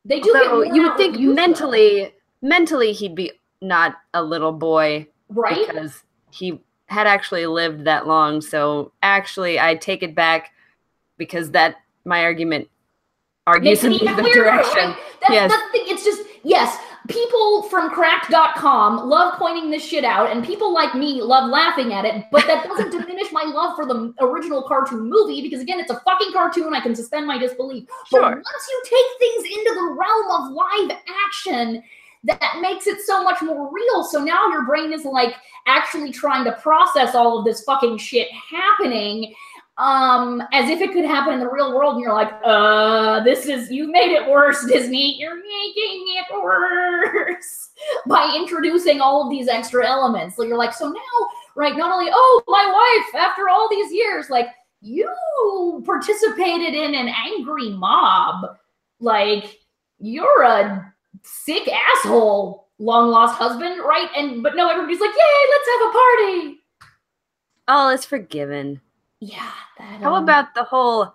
they do. You would think mentally he'd be not a little boy, right? Because he had actually lived that long. So actually, I take it back because that my argument argues in the direction. Right? That's the thing. It's just, yes, people from cracked.com love pointing this shit out, and people like me love laughing at it, but that doesn't diminish my love for the original cartoon movie, because again, it's a fucking cartoon. I can suspend my disbelief. Sure. But once you take things into the realm of live action, that makes it so much more real. So now your brain is like actually trying to process all of this fucking shit happening, as if it could happen in the real world. And you're like, you made it worse, Disney. You're making it worse by introducing all of these extra elements. So you're like, so now, right, not only, oh, my wife, after all these years, like, you participated in an angry mob. Like, you're a sick asshole, long lost husband, right? But no, everybody's like, yay, let's have a party. All is forgiven. Yeah. How about the whole,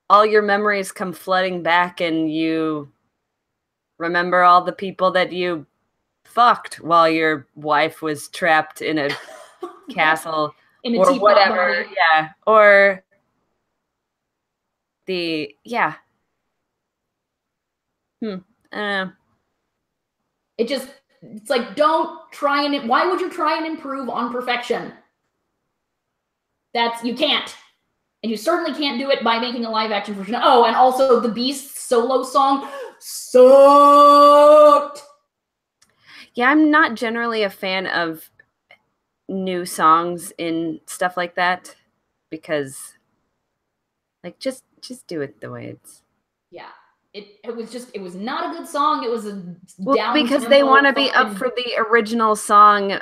all your memories come flooding back and you remember all the people that you fucked while your wife was trapped in a castle in a or whatever. Body. Yeah. Or the, yeah. It's like, don't try and, why would you try and improve on perfection? You can't. And you certainly can't do it by making a live action version. Oh, and also the Beast solo song sucked. Yeah, I'm not generally a fan of new songs in stuff like that, because like just do it the way it's. Yeah. It was not a good song. It was a down because they want to be up for the original song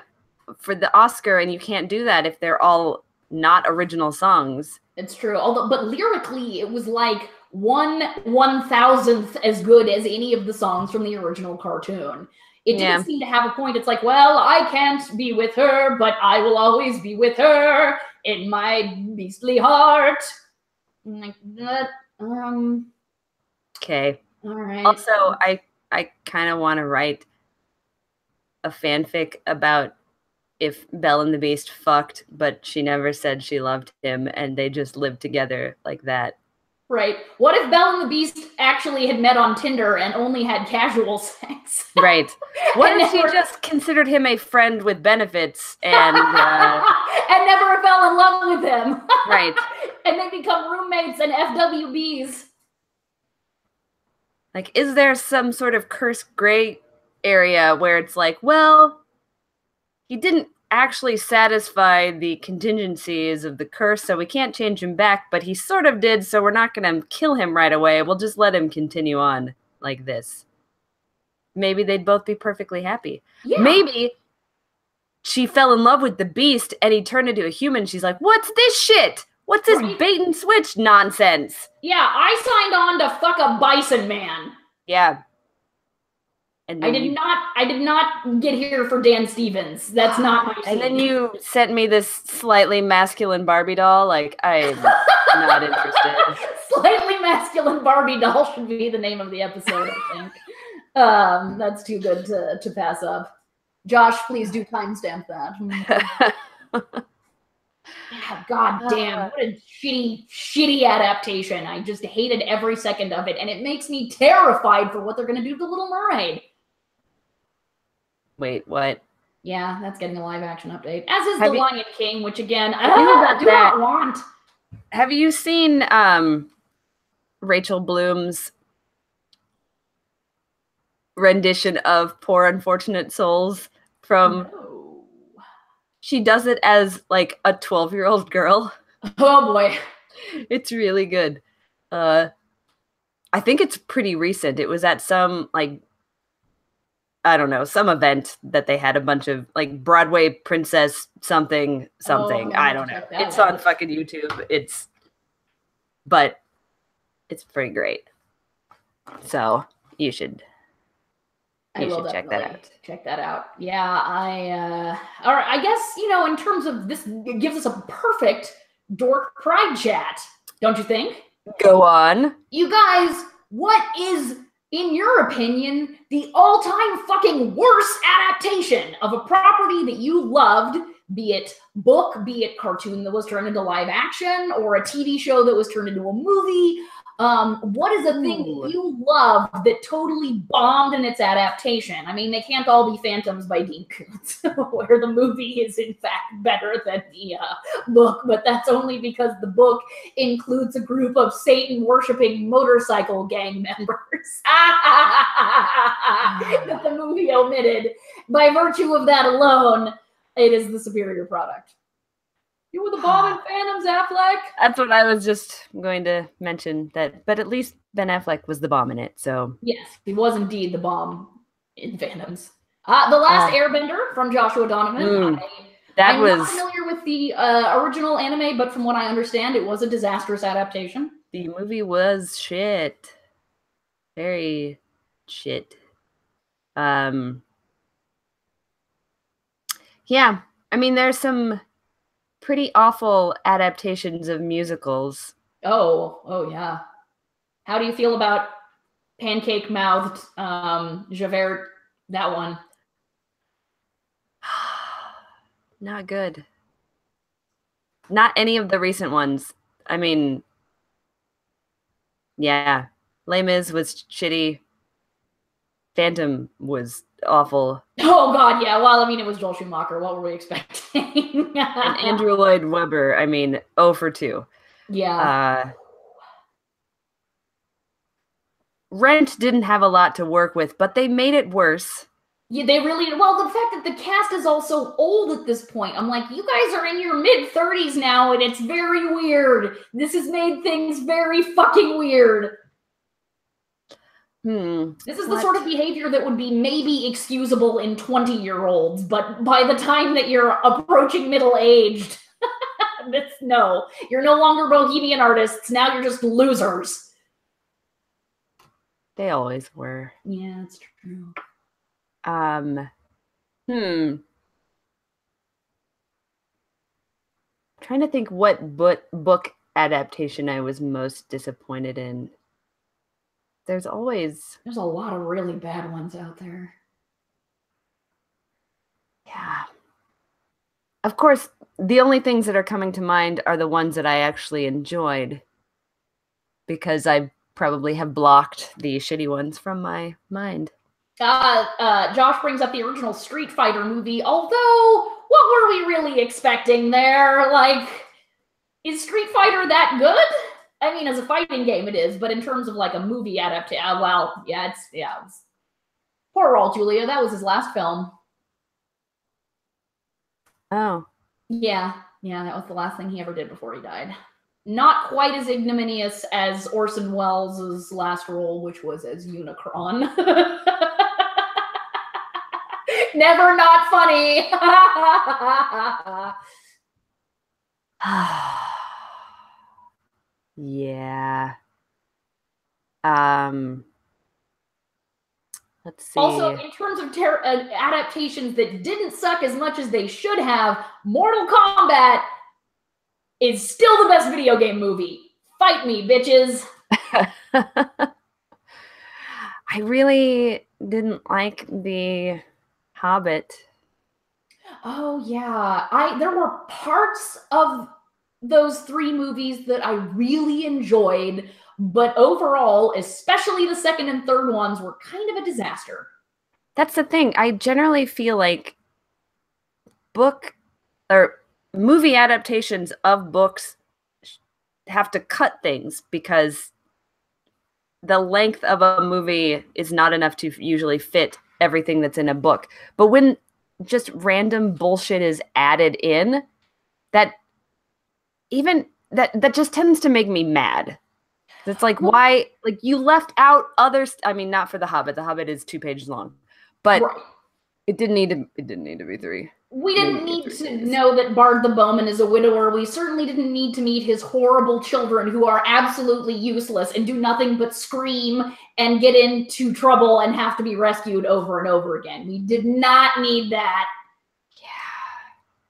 for the Oscar, and you can't do that if they're all not original songs. It's true. But lyrically, it was like 1/1000th as good as any of the songs from the original cartoon. It didn't seem to have a point. It's like, well, I can't be with her, but I will always be with her in my beastly heart. Like that. Okay. All right. Also, I kind of want to write a fanfic about if Belle and the Beast fucked, but she never said she loved him, and they just lived together like that. Right. What if Belle and the Beast actually had met on Tinder and only had casual sex? Right. What if she just considered him a friend with benefits and and never fell in love with him? Right. And they become roommates and FWBs. Like, is there some sort of cursed gray area where it's like, well, he didn't actually satisfy the contingencies of the curse, so we can't change him back, but he sort of did, so we're not going to kill him right away. We'll just let him continue on like this. Maybe they'd both be perfectly happy. Yeah. Maybe she fell in love with the Beast and he turned into a human. She's like, what's this shit? What's this bait and switch nonsense? Yeah, I signed on to fuck a bison man. Yeah. And I did not get here for Dan Stevens. That's not my scene. And then you sent me this slightly masculine Barbie doll. Like, I'm not interested. Slightly masculine Barbie doll should be the name of the episode, I think. That's too good to pass up. Josh, please do timestamp that. Yeah, God damn, what a shitty adaptation. I just hated every second of it, and it makes me terrified for what they're going to do to Little Mermaid. Wait, what? Yeah, that's getting a live action update. As is The Lion King, which again, I do not want. Have you seen Rachel Bloom's rendition of Poor Unfortunate Souls from... She does it as, like, a 12-year-old girl. Oh, boy. It's really good. I think it's pretty recent. It was at some, like, I don't know, some event that they had a bunch of, like, Broadway princess something. I don't know. It's on fucking YouTube. But it's pretty great. So you should check that out. Check that out. Yeah, all right, I guess, in terms of this, it gives us a perfect Dork Pride Chat, don't you think? Go on. You guys, what is, in your opinion, the all-time fucking worst adaptation of a property that you loved, be it book, be it cartoon that was turned into live action, or a TV show that was turned into a movie? What is a thing that you love that totally bombed in its adaptation? I mean, they can't all be Phantoms by Dean Koontz, where the movie is in fact better than the book, but that's only because the book includes a group of Satan-worshipping motorcycle gang members that the movie omitted. By virtue of that alone, it is the superior product. You were the bomb in Phantoms, Affleck. That's what I was just going to mention. But at least Ben Affleck was the bomb in it. So yes, he was indeed the bomb in Phantoms. The Last Airbender from Joshua Donovan. I'm not familiar with the original anime, but from what I understand, it was a disastrous adaptation. The movie was shit. Very shit. Yeah, I mean, there's some pretty awful adaptations of musicals. Oh yeah. How do you feel about pancake-mouthed Javert, that one? Not good. Not any of the recent ones. I mean, yeah. Les Mis was shitty. Phantom was awful. Oh, God, yeah. Well, I mean, it was Joel Schumacher. What were we expecting? And Andrew Lloyd Webber, I mean, 0 for 2. Yeah. Rent didn't have a lot to work with, but they made it worse. Yeah, they really... Well, the fact that the cast is also old at this point. I'm like, you guys are in your mid-30s now, and it's very weird. This has made things very fucking weird. This is the sort of behavior that would be maybe excusable in 20-year-olds, but by the time that you're approaching middle-aged, no. You're no longer bohemian artists. Now you're just losers. They always were. Yeah, that's true. Trying to think what book adaptation I was most disappointed in. There's a lot of really bad ones out there. Yeah. Of course, the only things that are coming to mind are the ones that I actually enjoyed, because I probably have blocked the shitty ones from my mind. Josh brings up the original Street Fighter movie, although what were we really expecting there? Like, is Street Fighter that good? I mean, as a fighting game, it is, but in terms of like a movie adaptation, well, yeah, it's poor Raul Julia. That was his last film. Oh. Yeah, that was the last thing he ever did before he died. Not quite as ignominious as Orson Welles' last role, which was as Unicron. Never not funny. Yeah. Let's see. Also, in terms of adaptations that didn't suck as much as they should have, Mortal Kombat is still the best video game movie. Fight me, bitches. I really didn't like The Hobbit. Oh, yeah. There were parts of those 3 movies that I really enjoyed, but overall, especially the second and third ones, were kind of a disaster. That's the thing. I generally feel like book or movie adaptations of books have to cut things because the length of a movie is not enough to usually fit everything that's in a book. But when just random bullshit is added in, that just tends to make me mad. It's like, why? Like, you left out others. I mean, not for The Hobbit. The Hobbit is 2 pages long, but right. It didn't need to be 3. We didn't need to know that Bard the Bowman is a widower. We certainly didn't need to meet his horrible children who are absolutely useless and do nothing but scream and get into trouble and have to be rescued over and over again. We did not need that. Yeah.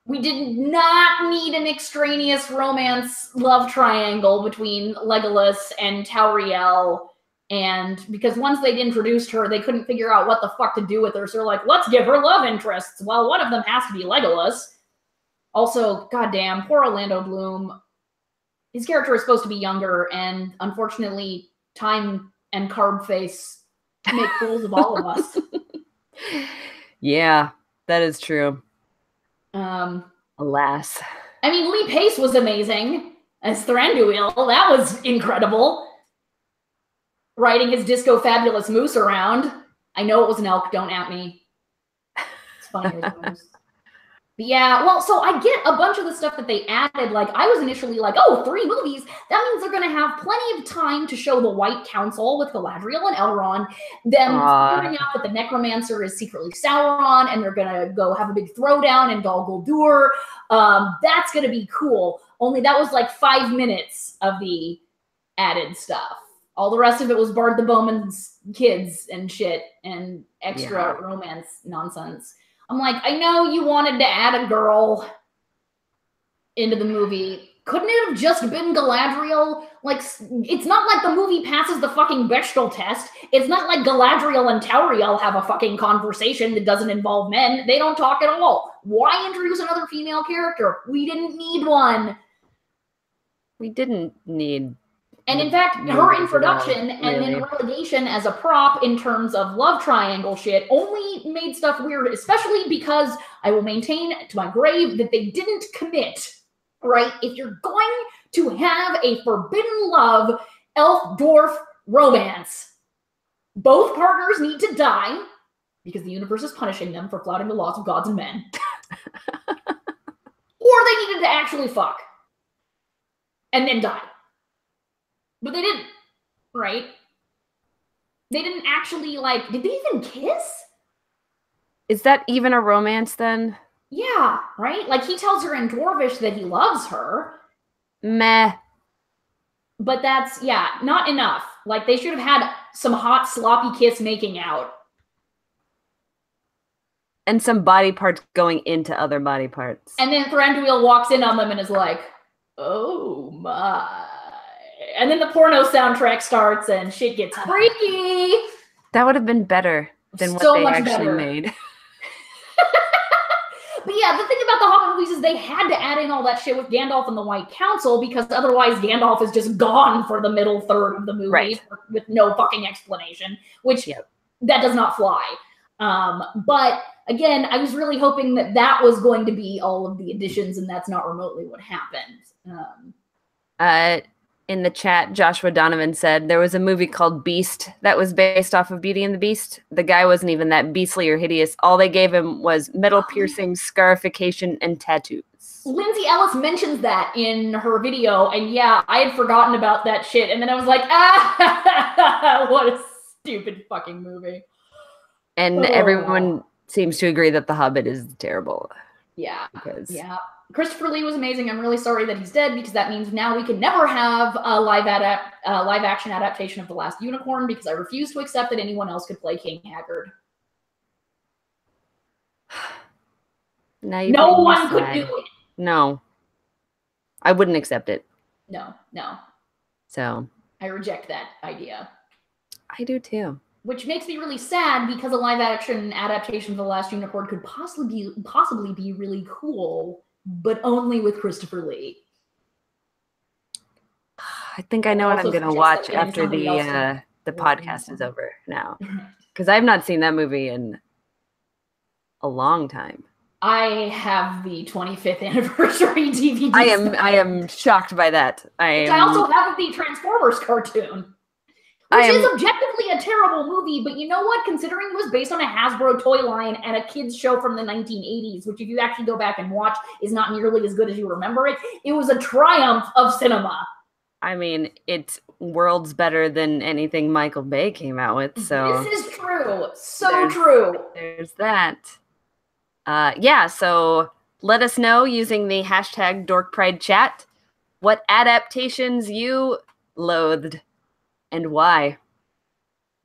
We did not need an extraneous romance love triangle between Legolas and Tauriel. And because once they'd introduced her, they couldn't figure out what the fuck to do with her. So they're like, let's give her love interests. Well, one of them has to be Legolas. Also, goddamn, poor Orlando Bloom. His character is supposed to be younger, and unfortunately, time and carb face make fools of all of us. Yeah, that is true. Alas. I mean, Lee Pace was amazing as Thranduil. That was incredible. Riding his Disco Fabulous Moose around. I know it was an elk, don't at me. It's funny as a moose. But yeah, well, so I get a bunch of the stuff that they added. Like, I was initially like, oh, 3 movies. That means they're going to have plenty of time to show the White Council with Galadriel and Elrond. Them figuring out that the Necromancer is secretly Sauron, and they're going to go have a big throwdown in Dol Guldur. That's going to be cool. Only that was like 5 minutes of the added stuff. All the rest of it was Bard the Bowman's kids and shit and extra romance nonsense. I'm like, I know you wanted to add a girl into the movie. Couldn't it have just been Galadriel? Like, it's not like the movie passes the fucking Bechdel test. It's not like Galadriel and Tauriel have a fucking conversation that doesn't involve men. They don't talk at all. Why introduce another female character? We didn't need one. We didn't need. And in fact, her introduction and then relegation as a prop in terms of love triangle shit only made stuff weird, especially because I will maintain to my grave that they didn't commit, right? If you're going to have a forbidden love elf-dwarf romance, both partners need to die because the universe is punishing them for flouting the laws of gods and men. Or they needed to actually fuck and then die. But they didn't, right? They didn't actually, like, did they even kiss? Is that even a romance then? Yeah, right? Like, he tells her in Dwarvish that he loves her. Meh. But that's, yeah, not enough. Like, they should have had some hot, sloppy kiss making out. And some body parts going into other body parts. And then Thranduil walks in on them and is like, oh my. And then the porno soundtrack starts and shit gets freaky. That would have been better than what they actually made. But yeah, the thing about the Hobbit movies is they had to add in all that shit with Gandalf and the White Council, because otherwise Gandalf is just gone for the middle third of the movie with no fucking explanation, which that does not fly. But again, I was really hoping that that was going to be all of the additions, and that's not remotely what happened. In the chat, Joshua Donovan said there was a movie called Beast that was based off of Beauty and the Beast. The guy wasn't even that beastly or hideous. All they gave him was metal piercing, scarification, and tattoos. Lindsay Ellis mentions that in her video, and yeah, I had forgotten about that shit, and then I was like, what a stupid fucking movie. And everyone seems to agree that The Hobbit is terrible. Yeah, yeah. Christopher Lee was amazing. I'm really sorry that he's dead, because that means now we can never have a live action adaptation of The Last Unicorn, because I refuse to accept that anyone else could play King Haggard. No one could do it. No. I wouldn't accept it. No. So. I reject that idea. I do too. Which makes me really sad, because a live action adaptation of The Last Unicorn could possibly be really cool, but only with Christopher Lee. I think I know what I'm going to watch after the podcast is over now, because I've not seen that movie in a long time. I have the 25th anniversary DVD. I am shocked by that. I also have the Transformers cartoon. Which is objectively a terrible movie, but you know what? Considering it was based on a Hasbro toy line and a kids show from the 1980s, which if you actually go back and watch is not nearly as good as you remember it, it was a triumph of cinema. I mean, it's worlds better than anything Michael Bay came out with, so... This is true. So true. There's that. Yeah, so let us know using the hashtag Dork Pride Chat what adaptations you loathed. And why?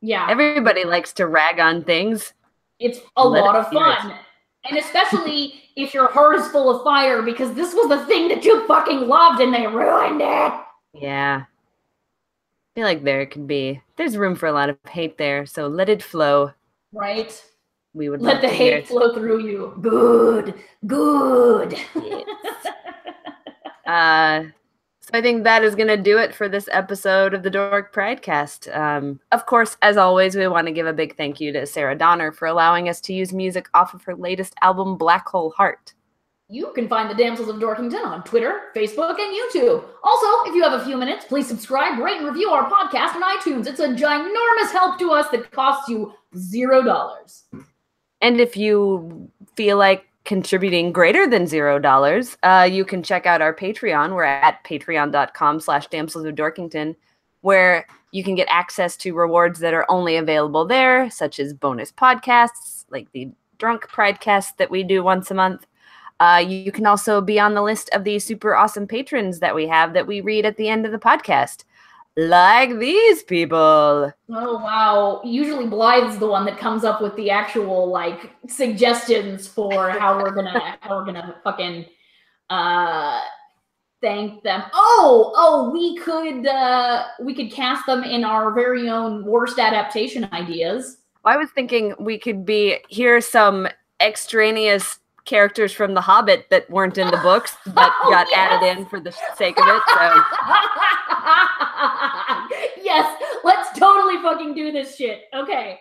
Yeah. Everybody likes to rag on things. It's a lot of fun. And especially if your heart is full of fire, because this was the thing that you fucking loved and they ruined it. Yeah. I feel like there's room for a lot of hate there, so let it flow. Right. We would let the hate flow through you. Good. Yes. So I think that is going to do it for this episode of the Dork Pridecast. Of course, as always, we want to give a big thank you to Sarah Donner for allowing us to use music off of her latest album, Black Hole Heart. You can find the Damsels of Dorkington on Twitter, Facebook, and YouTube. Also, if you have a few minutes, please subscribe, rate, and review our podcast on iTunes. It's a ginormous help to us that costs you $0. And if you feel like contributing greater than $0, you can check out our Patreon. We're at patreon.com/Damsels of Dorkington, where you can get access to rewards that are only available there, such as bonus podcasts, like the Dork Pridecast that we do once a month. You can also be on the list of the super awesome patrons that we have that we read at the end of the podcast. Like these people. Oh, wow. Usually Blythe's the one that comes up with the actual, like, suggestions for how we're gonna fucking thank them. We could cast them in our very own worst adaptation ideas. I was thinking we could here's some extraneous characters from The Hobbit that weren't in the books but got added in for the sake of it. So. Yes, let's totally fucking do this shit. Okay.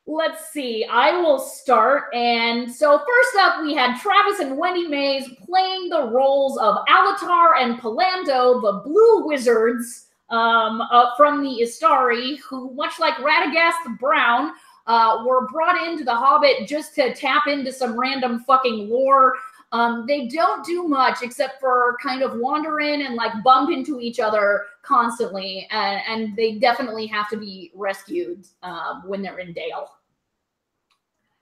Let's see. I will start. And so first up, we had Travis and Wendy Mays playing the roles of Alatar and Palando, the blue wizards from the Istari, who, much like Radagast the Brown, were brought into the Hobbit just to tap into some random fucking lore. They don't do much except for kind of wander in and like bump into each other constantly, and they definitely have to be rescued when they're in Dale.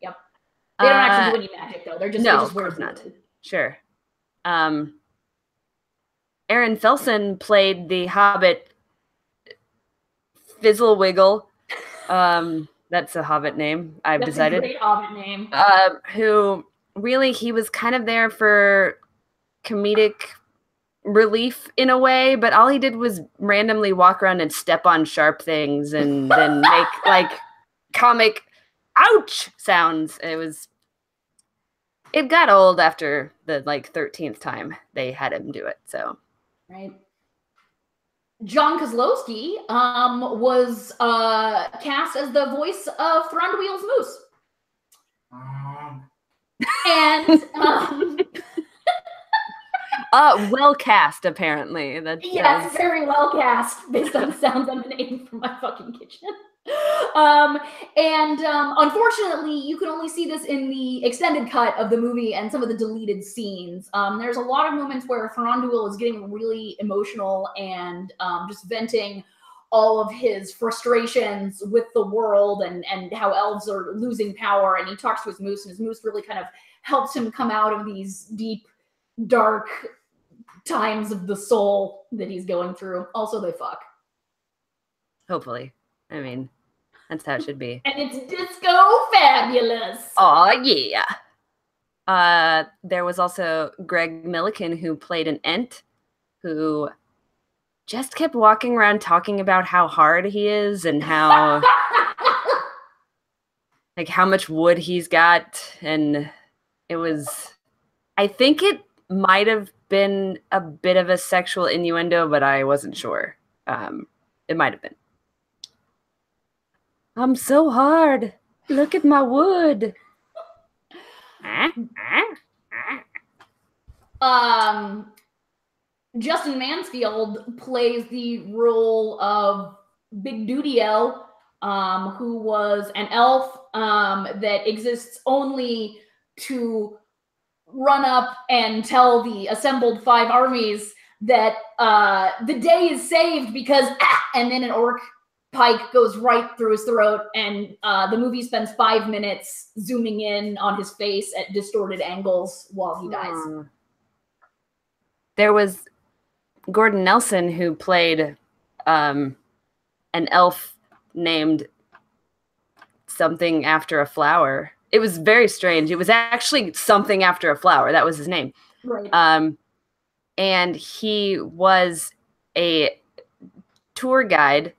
Yep. They don't actually do any magic though. They're just of course not. Sure. Aaron Felsen played the Hobbit Fizzlewiggle. That's a Hobbit name, I've decided. That's a great Hobbit name. Who really, he was kind of there for comedic relief in a way, but all he did was randomly walk around and step on sharp things and then make like comic ouch sounds. It got old after the like 13th time they had him do it. So right. John Kozlowski was cast as the voice of Thranduil's Moose. And well cast, apparently. Yes, very well cast, based on the sounds emanating from my fucking kitchen. Unfortunately, you can only see this in the extended cut of the movie and some of the deleted scenes. There's a lot of moments where Thranduil is getting really emotional and just venting all of his frustrations with the world and how elves are losing power. And he talks to his moose, and his moose really kind of helps him come out of these deep, dark times of the soul that he's going through. Also, they fuck. Hopefully. I mean, that's how it should be. And it's disco fabulous. Oh, yeah. There was also Greg Milliken, who played an Ent, who just kept walking around talking about how hard he is and how like how much wood he's got. And it was, I think it might have been a bit of a sexual innuendo, but I wasn't sure. It might have been. I'm so hard. Look at my wood. Justin Mansfield plays the role of Big Dudiel, who was an elf that exists only to run up and tell the assembled 5 armies that the day is saved because and then an orc pike goes right through his throat, and the movie spends 5 minutes zooming in on his face at distorted angles while he dies. There was Gordon Nelson, who played an elf named something after a flower. It was very strange. It was actually something after a flower. That was his name. Right. And he was a tour guide,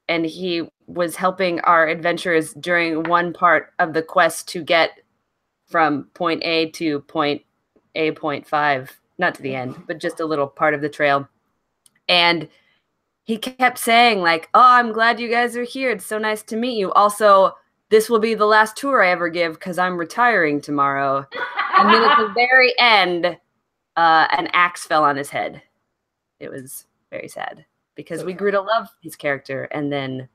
and he was helping our adventurers during one part of the quest to get from point A to point A, point 5, not to the end, but just a little part of the trail. And he kept saying like, oh, I'm glad you guys are here. It's so nice to meet you. Also, this will be the last tour I ever give because I'm retiring tomorrow. And then at the very end, an axe fell on his head. It was very sad because we grew to love his character, and then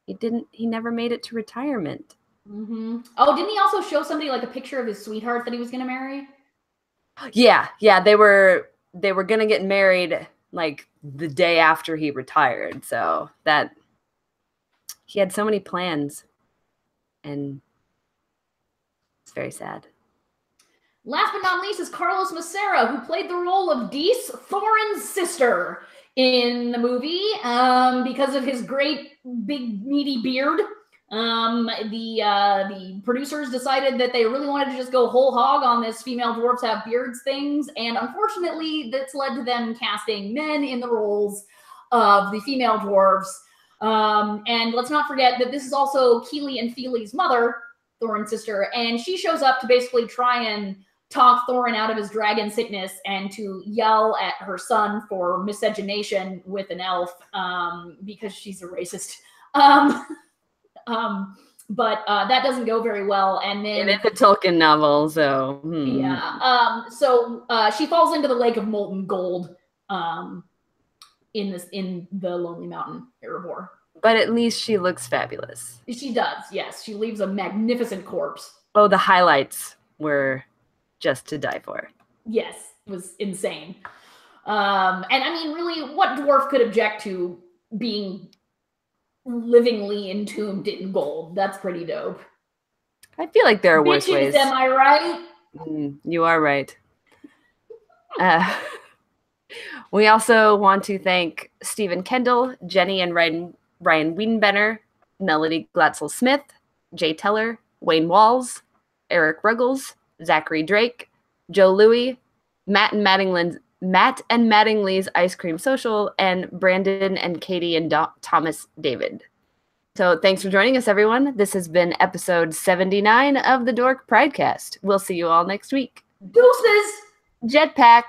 he never made it to retirement. Mm-hmm. Oh, didn't he also show somebody like a picture of his sweetheart that he was going to marry? Yeah. They were going to get married like the day after he retired. So that he had so many plans, and it's very sad. Last but not least is Carlos Macera, who played the role of Dees, Thorin's sister in the movie because of his great big meaty beard. The producers decided that they really wanted to just go whole hog on this female dwarfs have beards things, and unfortunately that's led to them casting men in the roles of the female dwarves. And let's not forget that this is also Keely and Feely's mother, Thorin's sister, and she shows up to basically try and talk Thorin out of his dragon sickness and to yell at her son for miscegenation with an elf because she's a racist. But that doesn't go very well. And then it is a Tolkien novel, so yeah. So she falls into the lake of molten gold in the Lonely Mountain, Erebor. But at least she looks fabulous. She does, yes. She leaves a magnificent corpse. Oh, the highlights were just to die for. Yes, it was insane. And I mean, really, what dwarf could object to being livingly entombed in gold? That's pretty dope. I feel like there are worse ways. Am I right? You are right. We also want to thank Stephen Kendall, Jenny and Ryan Wiedenbenner, Melody Glatzel-Smith, Jay Teller, Wayne Walls, Eric Ruggles, Zachary Drake, Joe Louie, Matt and Mattingly's Ice Cream Social, and Brandon and Katie and Thomas David. So thanks for joining us, everyone. This has been episode 79 of the Dork Pridecast. We'll see you all next week. Deuces! Jetpack.